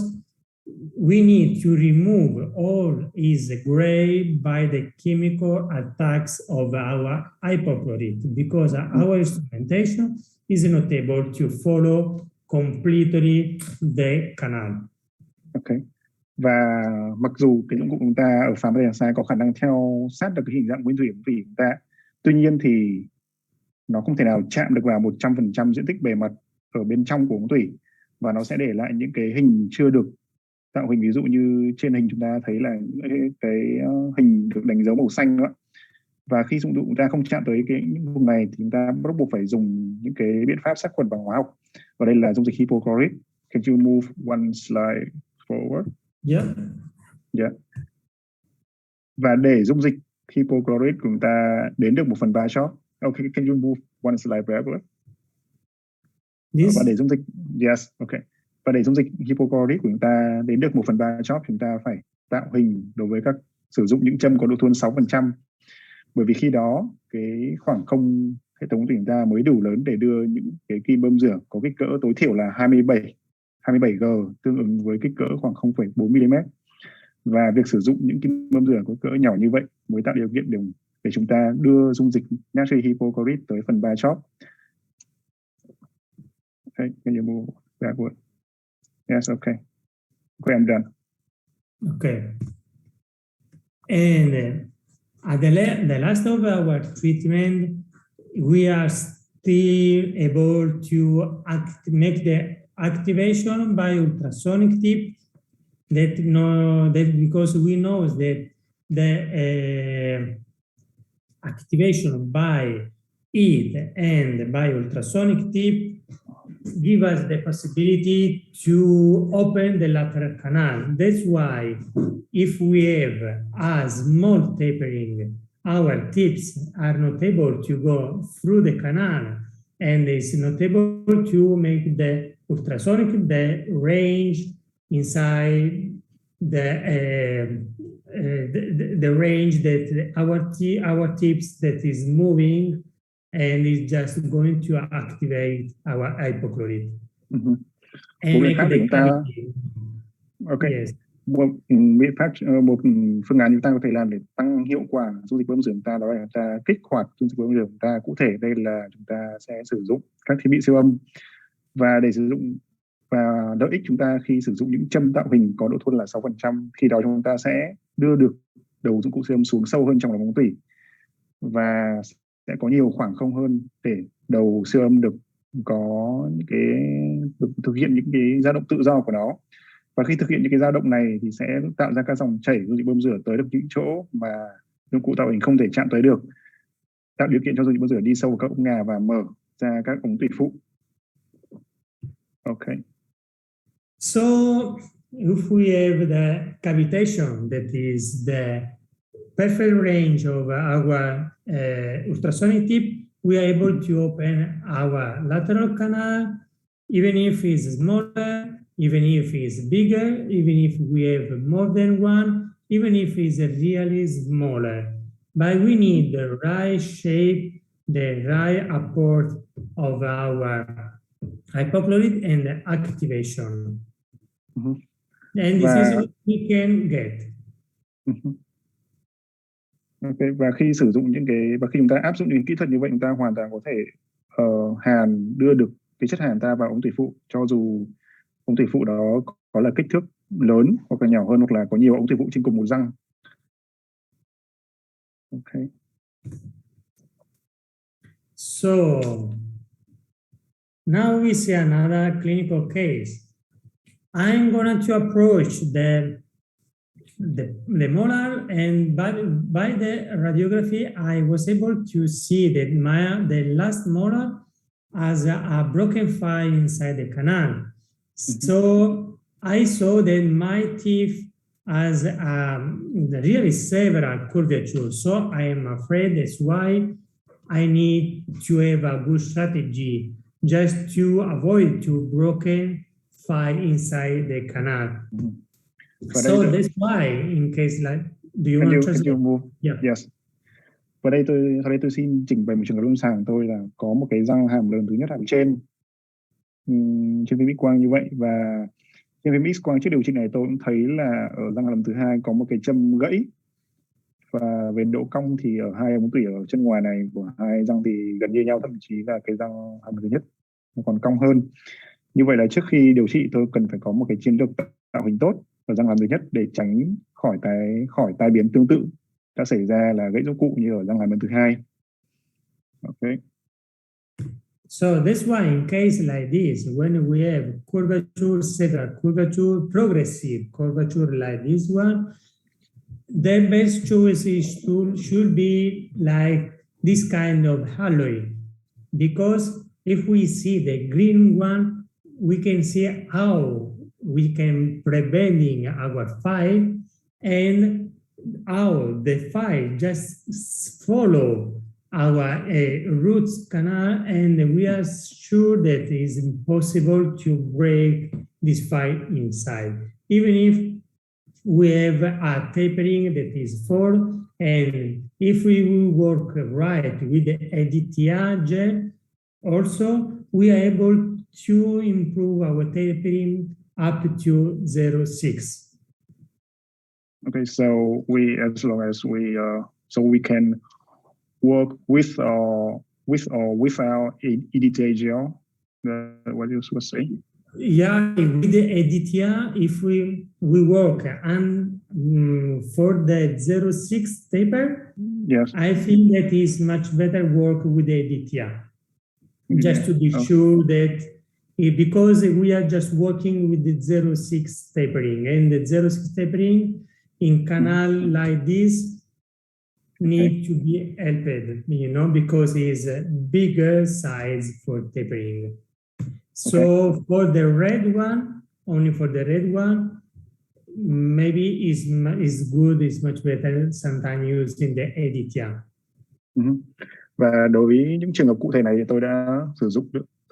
Speaker 1: we need to remove all is gray by the chemical attacks of our hypochlorite, because our instrumentation is not able to follow completely the canal.
Speaker 2: Okay. Và mặc dù cái dụng cụ của chúng ta ở pha martensite có khả năng theo sát được cái hình dạng nguyên thủy của chúng ta, tuy nhiên thì nó không thể nào chạm được vào 100% diện tích bề mặt ở bên trong của ống tủy, và nó sẽ để lại những cái hình chưa được tạo hình. Ví dụ như trên hình chúng ta thấy là những cái hình được đánh dấu màu xanh đó. Và khi dụng cụ chúng ta không chạm tới những vùng này thì chúng ta bắt buộc phải dùng những cái biện pháp sát khuẩn bằng hóa học. Và đây là dung dịch hypochlorite. Can you move one slide forward? Yeah. Và để dung dịch hypochlorite của chúng ta đến được 1/3 shot. Okay, can you move one slide backward? Và để dung dịch và để dung dịch hypochlorite của chúng ta đến được 1/3 shot, chúng ta phải tạo hình đối với sử dụng những châm có độ thuần 6%. Bởi vì khi đó cái khoảng không hệ thống của chúng ta mới đủ lớn để đưa những cái kim bơm rửa có kích cỡ tối thiểu là 27G, tương ứng với kích cỡ khoảng 0,4 mm. Và việc sử dụng những kim bơm rửa có cỡ nhỏ như vậy mới tạo điều kiện để chúng ta đưa dung dịch natri hypochlorite tới phần 3 chóp. Okay, can you move backward? Yes, okay. Okay, I'm done.
Speaker 1: Okay. And at the last of our treatment, we are still able to make the activation by ultrasonic tip. That because we know that the activation by heat and by ultrasonic tip give us the possibility to open the lateral canal. That's why if we have a small tapering, our tips are not able to go through the canal, and it's not able to make the ultrasonic the range inside the range that our tips that is moving, and is just going to activate our hypochlorite. And make the cavity.
Speaker 2: Okay.
Speaker 1: Yes.
Speaker 2: Một phương án chúng ta có thể làm để tăng hiệu quả dung dịch bơm rửa chúng ta, đó là chúng ta kích hoạt dung dịch bơm rửa chúng ta. Cụ thể đây là chúng ta sẽ sử dụng các thiết bị siêu âm, và để sử dụng và lợi ích chúng ta khi sử dụng những châm tạo hình có độ thuần là 6%, khi đó chúng ta sẽ đưa được đầu dụng cụ siêu âm xuống sâu hơn trong lòng ống tủy, và sẽ có nhiều khoảng không hơn để đầu siêu âm được có những cái được thực hiện những cái dao động tự do của nó. Và khi thực hiện những cái dao động này thì sẽ tạo ra các dòng chảy dung dịch bơm rửa tới được những chỗ mà dụng cụ tạo hình không thể chạm tới được, tạo điều kiện cho dung dịch bơm rửa đi sâu vào các ống ngà và mở ra các ống tủy phụ. Okay.
Speaker 1: So if we have the cavitation, that is the perfect range of our ultrasonic tip, we are able to open our lateral canal, even if it's smaller, even if it's bigger, even if we have more than one, even if it's really smaller. But we need the right shape, the right apport of our hypochlorite and the activation. And this is what we can get.
Speaker 2: Okay. Và khi sử dụng và khi chúng ta áp dụng những kỹ thuật như vậy, chúng ta hoàn toàn có thể hàn đưa được cái chất hàn ta vào ống tủy phụ, cho dù ống tủy phụ đó có là kích thước lớn hoặc là nhỏ hơn, hoặc là có nhiều ống tủy phụ trên cùng một răng. Okay.
Speaker 1: So now we see another clinical case. I'm going to approach the molar, and by the radiography, I was able to see that the last molar has a broken file inside the canal. So I saw that my teeth has really several curvatures. So I am afraid that's why I need to have a good strategy just to avoid two broken file inside the canal. So that's why, in case like, do you want to
Speaker 2: move?
Speaker 1: Yeah.
Speaker 2: Yes. Và đây tôi xin trình bày một trường hợp lâm sàng tôi là có một cái răng hàm lớn thứ nhất hàm trên phim X-quang như vậy, và trên phim X-quang trước điều trị này tôi cũng thấy là ở răng hàm thứ hai có một cái châm gãy, và về độ cong thì ở hai ống tủy ở chân ngoài này của hai răng thì gần như nhau, thậm chí là cái răng hàm thứ nhất nó còn cong hơn. Như vậy là trước khi điều trị tôi cần phải có một cái chiến lược tạo hình tốt ở răng hàm thứ nhất để tránh khỏi tai biến tương tự đã xảy ra là gãy răng cụ như ở răng hàm thứ hai. Okay.
Speaker 1: So that's why in case like this, when we have curvature, several curvature, progressive curvature like this one, the best choice should be like this kind of alloy, because if we see the green one, we can see how we can preventing our file and how the file just follow our roots canal, and we are sure that it is impossible to break this file inside, even if we have a tapering that is 4, and if we will work right with the EDTA gel, also we are able to improve our tapering up to 0.6.
Speaker 2: Okay, so we can work with or without EDTA gel. What you were saying?
Speaker 1: Yeah, with the EDTA, if we work and for the 0.6 taper,
Speaker 2: yes,
Speaker 1: I think that is much better work with the EDTA, just to be sure that because we are just working with the 0.6 tapering, and the 0.6 tapering in canal like this need to be helped, because it's a bigger size for tapering. So for the red one, only for the red one, maybe is good, is much better sometimes using the EDTA.
Speaker 2: Và đối với những trường hợp cụ thể này thì tôi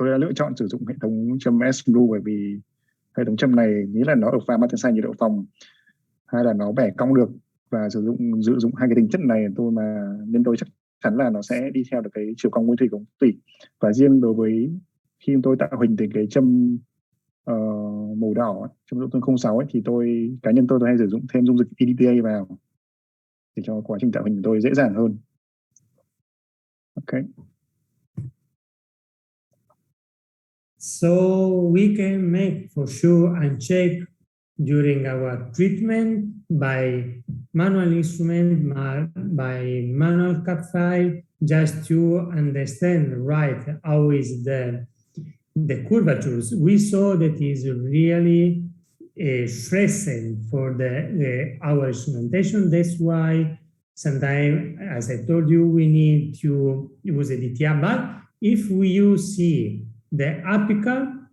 Speaker 2: đã lựa chọn sử dụng hệ thống châm S-Blue, bởi vì hệ thống châm này nghĩ là nó ở pha matensa nhiệt độ phòng, hay là nó bẻ cong được, và sử dụng hai cái tính chất này nên tôi chắc chắn là nó sẽ đi theo được cái chiều cong nguyên thủy của ống tủy. Và riêng đối với khi tôi tạo hình thì cái châm màu đỏ, châm độ tương 06 thì cá nhân tôi hay sử dụng thêm dung dịch EDTA vào để cho quá trình tạo hình của tôi dễ dàng hơn. Okay.
Speaker 1: So we can make for sure and check during our treatment by manual instrument by manual cut file just to understand right how is the curvatures. We saw that is really stressing for our instrumentation. That's why sometimes, as I told you, we need to use a DTR. But if you see the apical,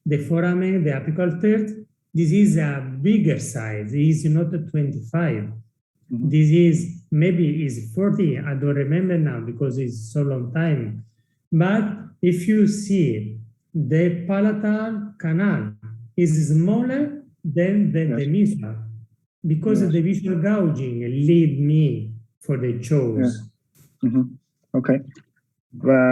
Speaker 1: the foramen, the apical third, this is a bigger size. It is not a 25. This is maybe is 40. I don't remember now because it's so long time. But if you see the palatal canal is smaller than the visual, because the visual gouging lead me for the choice.
Speaker 2: Ok. Và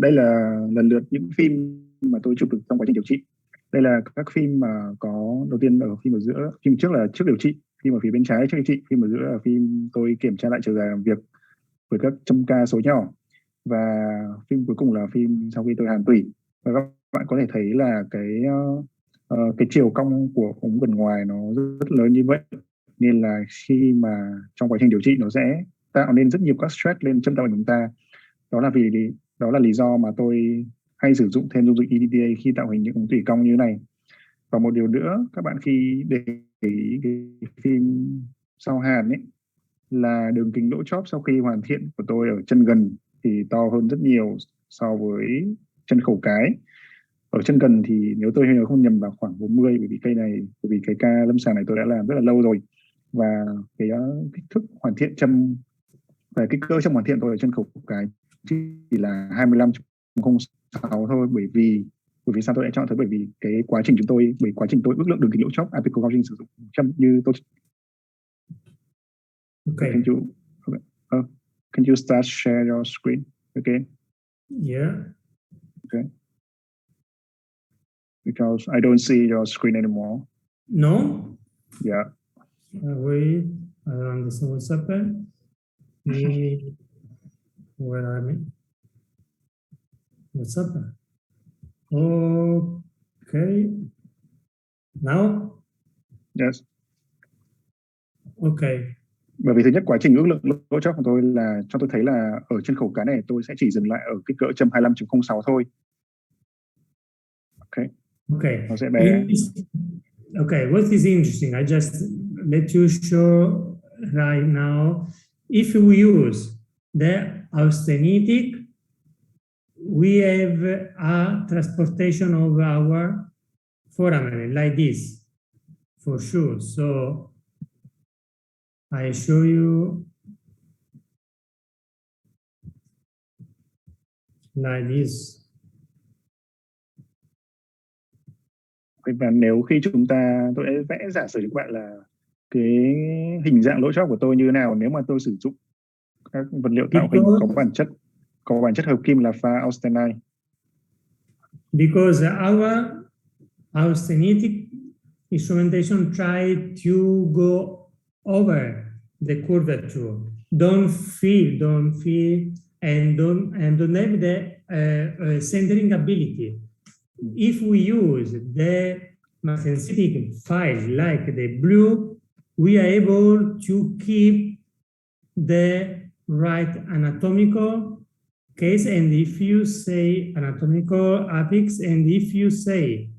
Speaker 2: đây là lần lượt những phim mà tôi chụp được trong quá trình điều trị. Đây là các phim mà có đầu tiên ở phim ở giữa, phim trước là trước điều trị, phim ở phía bên trái trước điều trị, phim ở giữa là phim tôi kiểm tra lại chiều dài làm việc với các châm ca số nhỏ, và phim cuối cùng là phim sau khi tôi hàn tủy. Và các bạn có thể thấy là cái chiều cong của ống gần ngoài nó rất lớn như vậy, nên là khi mà trong quá trình điều trị nó sẽ tạo nên rất nhiều các stress lên châm tạo của chúng ta. Đó là lý do mà tôi hay sử dụng thêm dung dịch EDTA khi tạo hình những ống tủy cong như thế này. Và một điều nữa, các bạn khi để ý cái phim sau hàn ấy, là đường kính lỗ chóp sau khi hoàn thiện của tôi ở chân gần thì to hơn rất nhiều so với chân khẩu cái. Ở chân gần thì nếu tôi nhớ không nhầm vào khoảng 40, bởi vì cái ca lâm sàng này tôi đã làm rất là lâu rồi, và cái kích thước hoàn thiện châm về kích cỡ châm hoàn thiện tôi ở chân khẩu cái chỉ là 25,06 thôi. Bởi vì sao tôi lại chọn thế? Bởi vì quá trình tôi ước lượng đường kính lỗ chóp apical gouging sử dụng châm như tôi.
Speaker 1: Okay.
Speaker 2: Can you start share your screen again?
Speaker 1: Yeah.
Speaker 2: Okay. Because I don't see your screen anymore.
Speaker 1: No?
Speaker 2: Yeah.
Speaker 1: Wait, I don't understand what's happened. Where am I? What's happened? Okay. Now?
Speaker 2: Yes.
Speaker 1: Okay.
Speaker 2: Bởi vì thứ nhất, quá trình ước lượng lỗ chóp của tôi là cho tôi thấy là ở chân khẩu cái này tôi sẽ chỉ dừng lại ở kích cỡ châm 25,06 thôi.
Speaker 1: Okay.
Speaker 2: Nó sẽ bé.
Speaker 1: Okay, what is interesting, I just let you show right now, if we use the austenitic, we have a transportation of our foramen like this, for sure. So I show you like this.
Speaker 2: Và nếu khi tôi sẽ vẽ giả sử cho các bạn là cái hình dạng lỗ chóp của tôi như thế nào nếu mà tôi sử dụng các vật liệu tạo hình có bản chất hợp kim là pha austenite.
Speaker 1: Because our austenitic instrumentation try to go over the curvature, don't feel, and don't have the centering ability. If we use the magnetic file like the blue, we are able to keep the right anatomical case. And if you say anatomical apex, and if you say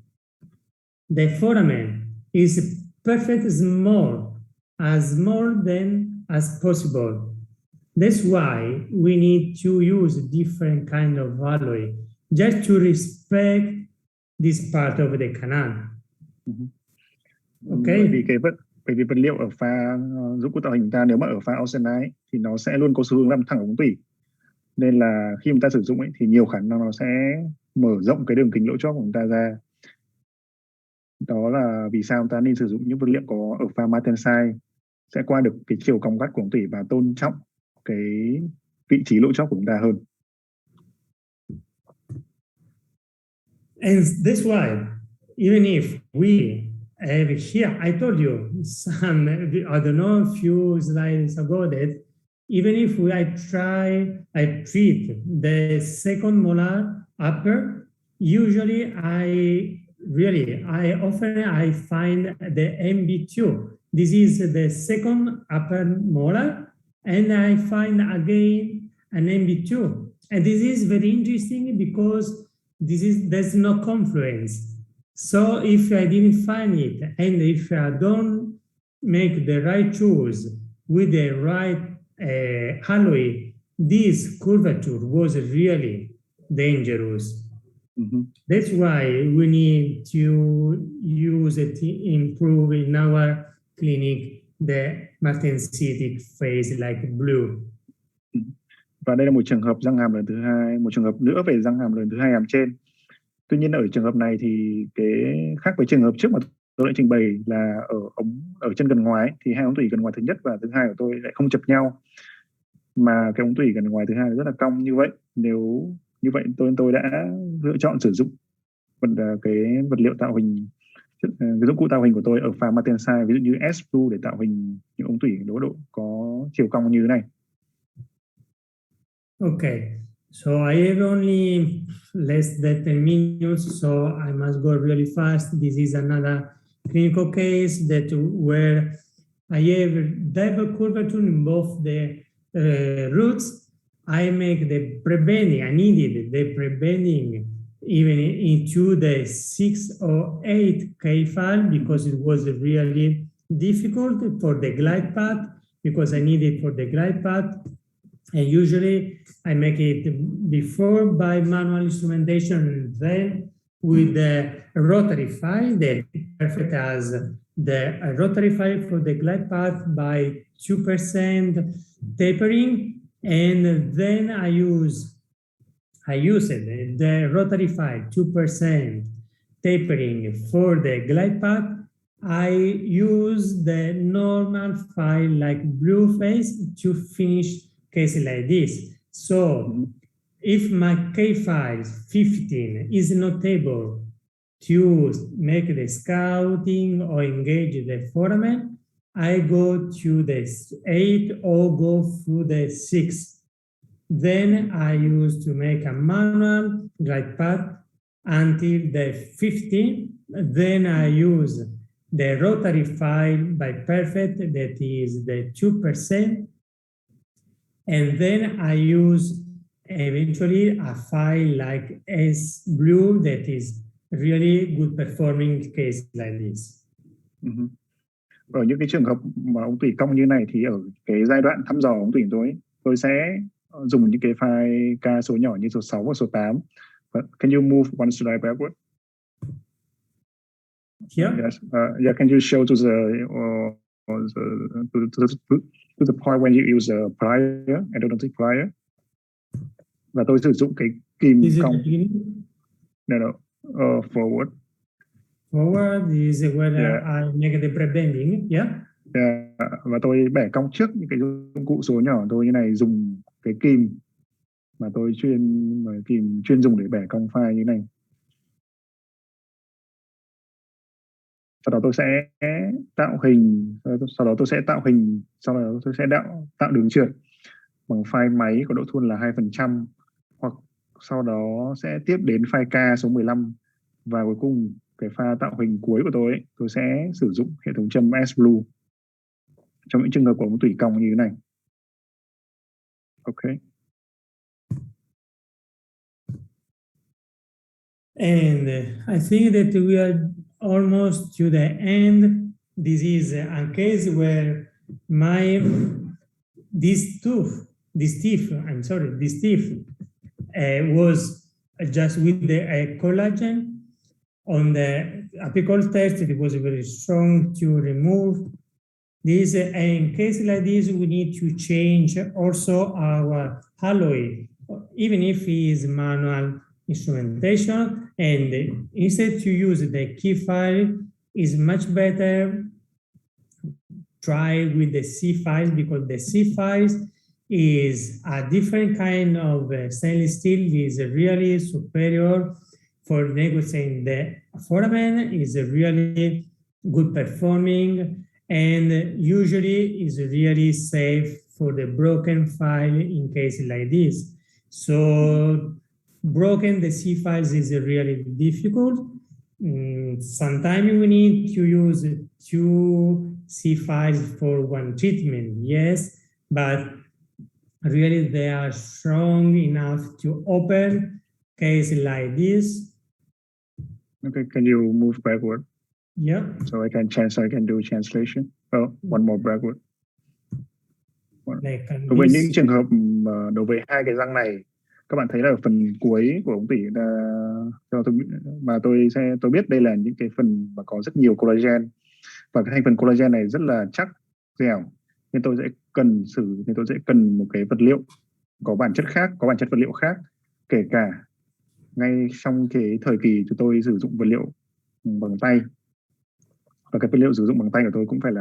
Speaker 1: the foramen is perfect small than as possible. That's why we need to use different kind of alloy just to respect this part of the canal. Okay.
Speaker 2: Bởi vì vật liệu ở pha dụng cụ tạo hình ta, nếu mà ở pha austenite thì nó sẽ luôn có xu hướng làm thẳng ống tủy, nên là khi chúng ta sử dụng thì nhiều khả năng nó sẽ mở rộng cái đường kính lỗ chóp của chúng ta ra. Đó là vì sao chúng ta nên sử dụng những vật liệu có ở pha martensite, sẽ qua được cái chiều cong gắt của ống tủy và tôn trọng cái vị trí lỗ chóp của chúng ta hơn.
Speaker 1: And that's why, even if we have here, I told you some, I don't know, a few slides ago that even if I treat the second molar upper, usually I find the MB2 This is the second upper molar, and I find again an MB2. And this is very interesting because there's no confluence. So if I didn't find it, and if I don't make the right choice with the right alloy, this curvature was really dangerous. That's why we need to use it to improve in our clinic the martensitic phase like blue.
Speaker 2: Và đây là một trường hợp răng hàm lần thứ hai, một trường hợp nữa về răng hàm lần thứ hai hàm trên. Tuy nhiên ở trường hợp này thì cái khác với trường hợp trước mà tôi đã trình bày là ở chân gần ngoài thì hai ống tủy gần ngoài thứ nhất và thứ hai của tôi lại không chập nhau, mà cái ống tủy gần ngoài thứ hai rất là cong như vậy. Nếu như vậy tôi đã lựa chọn sử dụng cái vật liệu tạo hình, cái dụng cụ tạo hình của tôi ở phà Martenside, ví dụ như S-Blue để tạo hình những ống tủy đố độ có chiều cong như thế này.
Speaker 1: Okay, so I have only less than 10 minutes, so I must go really fast. This is another clinical case that where I have double curvature in both the roots. I make the pre-bending. I needed the pre-bending even into the 6 or 8K file because it was really difficult for the glide path, because I need it for the glide path. And usually I make it before by manual instrumentation, then with the rotary file, that perfect as the rotary file for the glide path by 2% tapering, and then I use the rotary file 2% tapering for the glide path. I use the normal file like blue face to finish case like this. So if my K file 15 is not able to make the scouting or engage the foramen, I go to the 8 or go through the 6. Then I use to make a manual glide path until the 15. Then I use the rotary file by perfect, that is the 2%. And then I use eventually a file like S-Blue that is really good performing case like this.
Speaker 2: Ở những cái trường hợp mà ống tủy cong như này thì ở cái giai đoạn thăm dò ống tủy tôi sẽ dùng những cái file K số nhỏ như số 6 và số 8. Can you move one slide backward?
Speaker 1: Yeah.
Speaker 2: Yes. Yeah. Can you show to the point when you use a plier, endodontic plier? Và tôi sử dụng cái kìm cong. No. Forward.
Speaker 1: Forward is where I make the pre-bending. Yeah.
Speaker 2: Và tôi bẻ cong trước những cái dụng cụ số nhỏ tôi như này, dùng cái kìm mà tôi chuyên dùng để bẻ cong file như này. Sau đó tôi sẽ tạo hình, sau đó tôi sẽ tạo đường trượt bằng file máy có độ thuôn là 2%, hoặc sau đó sẽ tiếp đến file K số 15, và cuối cùng cái pha tạo hình cuối của tôi sẽ sử dụng hệ thống châm S-Blue trong những trường hợp của ống tủy cong như thế này. Okay.
Speaker 1: And I think that we are almost to the end. This is a case where this tooth was just with the collagen. On the apical test, it was very strong to remove this. In case like this, we need to change also our alloy, even if it is manual instrumentation, and instead to use the key file is much better. Try with the C files, because the C files is a different kind of stainless steel, is really superior for negotiating the foramen, is really good performing, and usually is really safe for the broken file in cases like this. So broken the C files is really difficult. Sometimes we need to use 2 C files for one treatment, yes, but really they are strong enough to open case like this.
Speaker 2: Okay, can you move backward?
Speaker 1: Yeah.
Speaker 2: So I can do translation. Oh, one more backward. Đối với những trường hợp đối với hai cái răng này, các bạn thấy là ở phần cuối của ống tủy cho tôi biết đây là những cái phần mà có rất nhiều collagen, và cái thành phần collagen này rất là chắc, dẻo, nên tôi sẽ cần một cái vật liệu có bản chất vật liệu khác, kể cả ngay trong cái thời kỳ chúng tôi sử dụng vật liệu bằng tay, và cái vật liệu sử dụng bằng tay của tôi cũng phải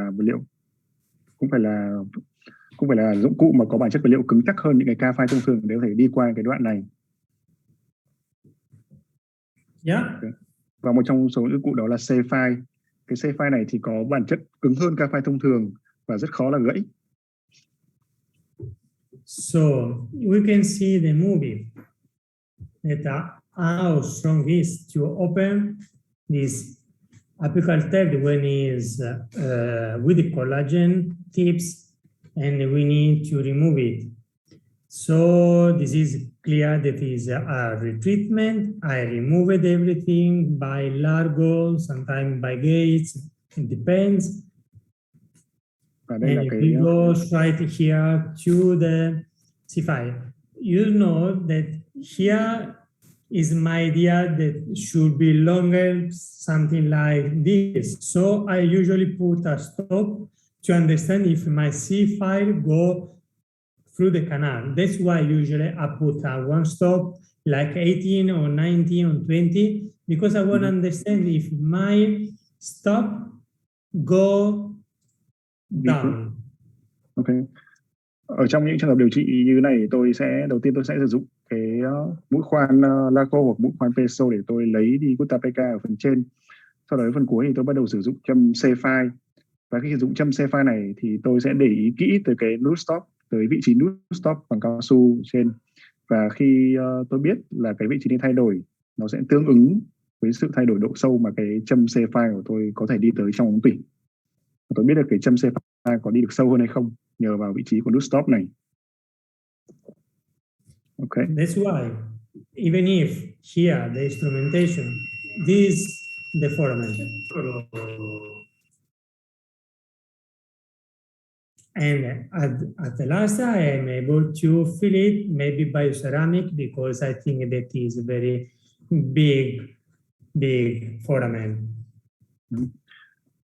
Speaker 2: là dụng cụ mà có bản chất vật liệu cứng chắc hơn những cái ca phai thông thường để có thể đi qua cái đoạn này.
Speaker 1: Yeah.
Speaker 2: Và một trong số dụng cụ đó là C-file. Cái C-file này thì có bản chất cứng hơn ca phai thông thường và rất khó là gãy.
Speaker 1: So we can see the movie that how strong is to open this apical thread when is with the collagen tips, and we need to remove it. So this is clear that is a retreatment. I removed everything by Largo, sometimes by Gates, it depends. And we go right here to the C5. You know that here is my idea that should be longer, something like this. So I usually put a stop to understand if my C file go through the canal. That's why usually I put a one stop like 18 or 19 or 20, because I want to understand if my stop go down.
Speaker 2: Okay. Ở trong những trường hợp điều trị như thế này, đầu tiên tôi sẽ sử dụng cái mũi khoan Laco hoặc mũi khoan Peso để tôi lấy đi gutta perca ở phần trên. Sau đó ở phần cuối thì tôi bắt đầu sử dụng châm C-file. Và khi sử dụng châm C-file này thì tôi sẽ để ý kỹ tới cái nút stop, tới vị trí nút stop bằng cao su trên. Và khi tôi biết là cái vị trí này thay đổi, nó sẽ tương ứng với sự thay đổi độ sâu mà cái châm C-file của tôi có thể đi tới trong ống tủy. Tôi biết được cái châm C-file có đi được sâu hơn hay không nhờ vào vị trí của nút stop này. Okay.
Speaker 1: That's why, even if here the instrumentation, this the foramen, and at the last I am able to fill it maybe by ceramic, because I think that is a very big foramen.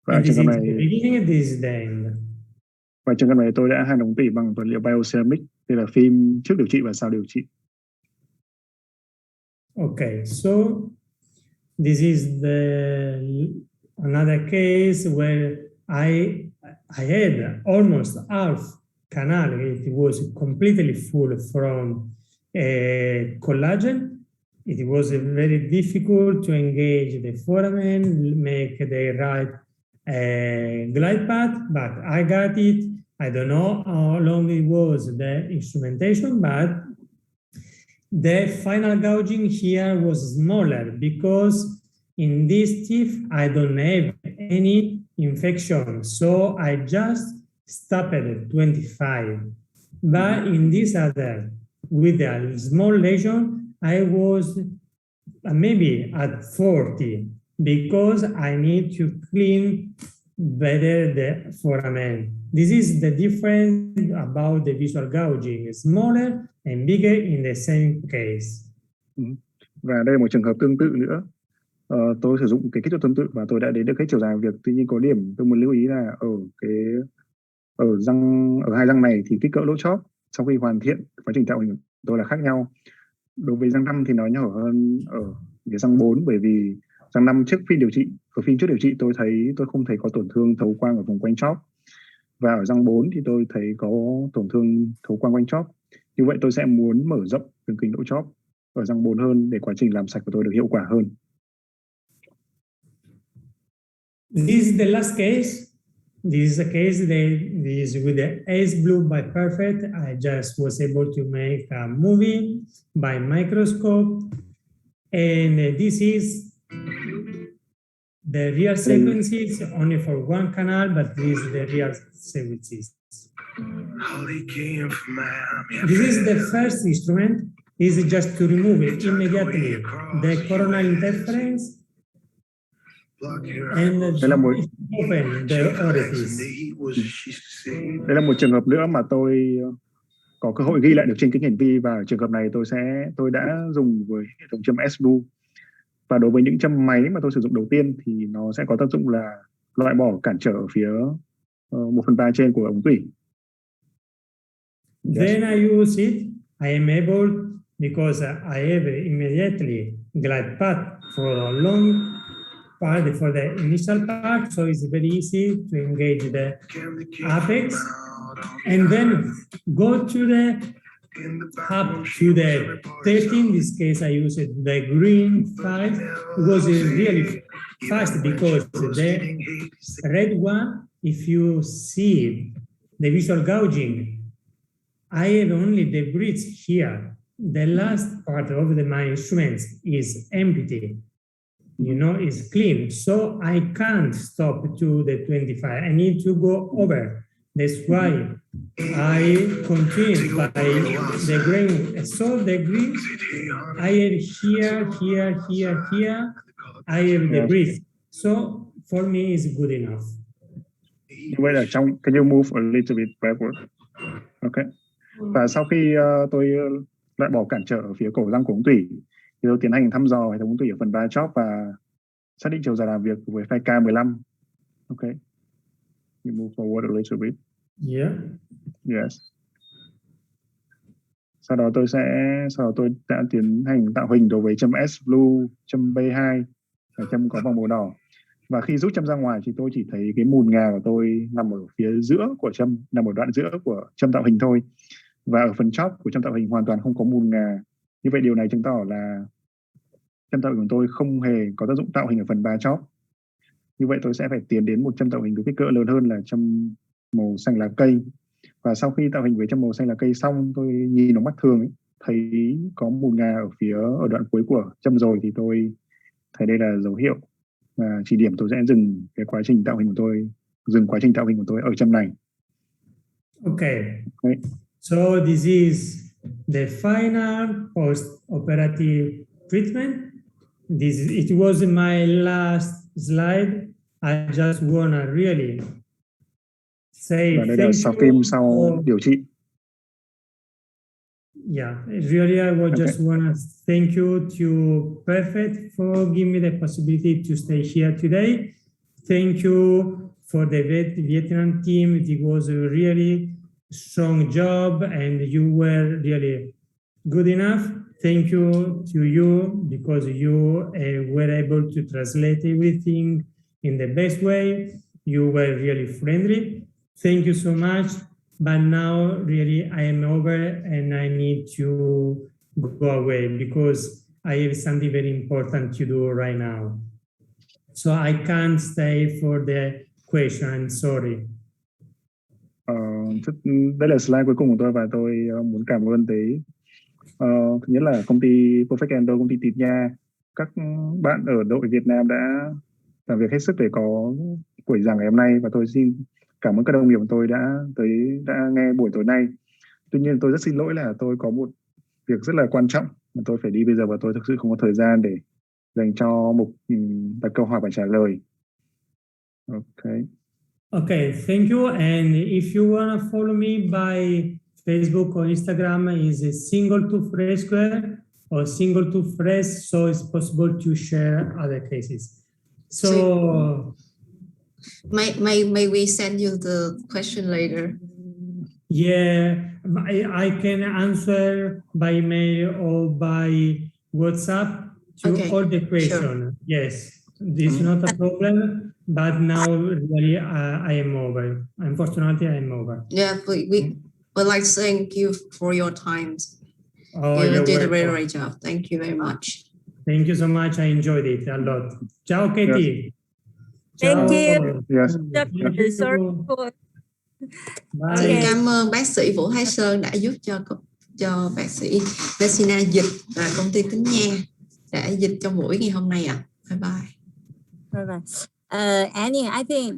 Speaker 2: Và
Speaker 1: this is the beginning and this is the end.
Speaker 2: Và trường hợp này tôi đã hàn ống tủy bằng vật liệu bioceramic, đây là phim trước điều trị và sau điều trị.
Speaker 1: Okay, so this is another case where I had almost half canal. It was completely full from collagen. It was very difficult to engage the foramen, make the right glide path, but I got it. I don't know how long it was, the instrumentation, but the final gouging here was smaller because in this teeth I don't have any infection, so I just stopped at 25. But in this other, with a small lesion, I was maybe at 40 because I need to clean better the foramen. This is the difference about the visual gouging, smaller and bigger in the same case.
Speaker 2: Và đây là một trường hợp tương tự nữa. Tôi sử dụng cái kích thước tương tự và tôi đã đến được hết chiều dài việc. Tuy nhiên có điểm tôi muốn lưu ý là ở hai răng này thì kích cỡ lỗ chóp sau khi hoàn thiện quá trình tạo hình của tôi là khác nhau. Đối với răng 5 thì nó nhỏ hơn ở cái răng 4, bởi vì răng 5 trước phim trước điều trị tôi thấy tôi không thấy có tổn thương thấu quang ở vùng quanh chóp, và ở răng 4 thì tôi thấy có tổn thương thấu quang quanh chóp. Như vậy tôi sẽ muốn mở rộng đường kính lỗ chóp ở răng 4 hơn để quá trình làm sạch của tôi được hiệu quả hơn.
Speaker 1: This is the last case. This is a case that is with the ace blue by perfect. I just was able to make a movie by microscope, and this is The real sequences only for one canal, but these are the real sequences. This is the first instrument. Is just to remove it immediately the coronal interference and open the orifice.
Speaker 2: Đây là một trường hợp nữa mà tôi có cơ hội ghi lại được trên kính hiển vi, và ở trường hợp này tôi đã dùng với hệ thống châm S-Blue. Và đối với những châm máy mà tôi sử dụng đầu tiên thì nó sẽ có tác dụng là loại bỏ cản trở ở phía 1/3 trên của ống tủy.
Speaker 1: Then I use it. I am able, because I have immediately glide path for a long part, for the initial part, so it's very easy to engage the apex, and then go to the up to the 13. In this case, I used the green 5. It was really fast because the red one, if you see the visual gouging, I have only the bridge here. The last part of my instruments is empty, is clean. So I can't stop to the 25. I need to go over. That's why I continue by the green. So the green, I have here. I have the bridge. So for me, it's good enough.
Speaker 2: Như vậy là trong, can you move a little bit backward? Okay. Và sau khi tôi loại bỏ cản trở ở phía cổ răng của ống tủy, thì tôi tiến hành thăm dò hệ thống ống tủy ở phần 3 chóp và xác định chiều dài làm việc với phay K15. Okay. You move forward a little bit.
Speaker 1: Yeah.
Speaker 2: Yes. Sau đó tôi đã tiến hành tạo hình đối với châm S-Blue, châm B2 và châm có vòng màu đỏ. Và khi rút châm ra ngoài thì tôi chỉ thấy cái mùn ngà của tôi nằm ở phía giữa của châm, nằm ở đoạn giữa của châm tạo hình thôi. Và ở phần chóp của châm tạo hình hoàn toàn không có mùn ngà. Như vậy điều này chứng tỏ là châm tạo hình của tôi không hề có tác dụng tạo hình ở phần 3 chóp. Như vậy tôi sẽ phải tiến đến một châm tạo hình có kích cỡ lớn hơn là châm màu xanh lá cây. Và sau khi tạo hình với châm màu xanh lá cây xong, tôi nhìn nó mắt thường ấy, thấy có mùn ngà ở đoạn cuối của châm rồi, thì tôi thấy đây là dấu hiệu và chỉ điểm tôi sẽ dừng quá trình tạo hình của tôi ở châm này.
Speaker 1: Okay. So this is the final post-operative treatment. It was my last slide. I just wanna really say
Speaker 2: và đây là sau phim sau điều trị.
Speaker 1: Yeah, really, I would just want to thank you to Perfect for giving me the possibility to stay here today. Thank you for the Vietnam team. It was a really strong job and you were really good enough. Thank you to you because you were able to translate everything in the best way. You were really friendly. Thank you so much. But now really I am over and I need to go away because I have something very important to do right now. So I can't stay for the question. I'm sorry.
Speaker 2: Đây là slide cuối cùng của tôi và tôi muốn cảm ơn tới thứ nhất là công ty Perfect Endo, công ty Tịt Nha, các bạn ở đội Việt Nam đã làm việc hết sức để có buổi giảng ngày hôm nay, và tôi xin cảm ơn các đồng nghiệp của tôi đã nghe buổi tối nay. Tuy nhiên tôi rất xin lỗi là tôi có một việc rất là quan trọng mà tôi phải đi bây giờ và tôi thực sự không có thời gian để dành cho mục đặt câu hỏi và trả lời.
Speaker 1: Okay, thank you. And if you want to follow me by Facebook or Instagram, is a single to phrase square or single to phrase, so it's possible to share other cases. So
Speaker 3: may we send you the question later?
Speaker 1: Yeah, I can answer by mail or by WhatsApp to all the questions. Sure. Yes, this is not a problem. But now, really, I am over. Unfortunately, I am over.
Speaker 3: Yeah, we would like to thank you for your time.
Speaker 1: Oh,
Speaker 3: you did a very great job. Thank you very much.
Speaker 1: Thank you so much. I enjoyed it a lot. Ciao, Katie.
Speaker 2: Yes.
Speaker 4: Thank you.
Speaker 2: Yes.
Speaker 4: Thank you.
Speaker 3: Xin cảm ơn bác sĩ Vũ Thái Sơn đã giúp cho bác sĩ Messina dịch và công ty Tính Nha đã dịch trong buổi ngày hôm nay ạ. Bye bye.
Speaker 4: Annie, I think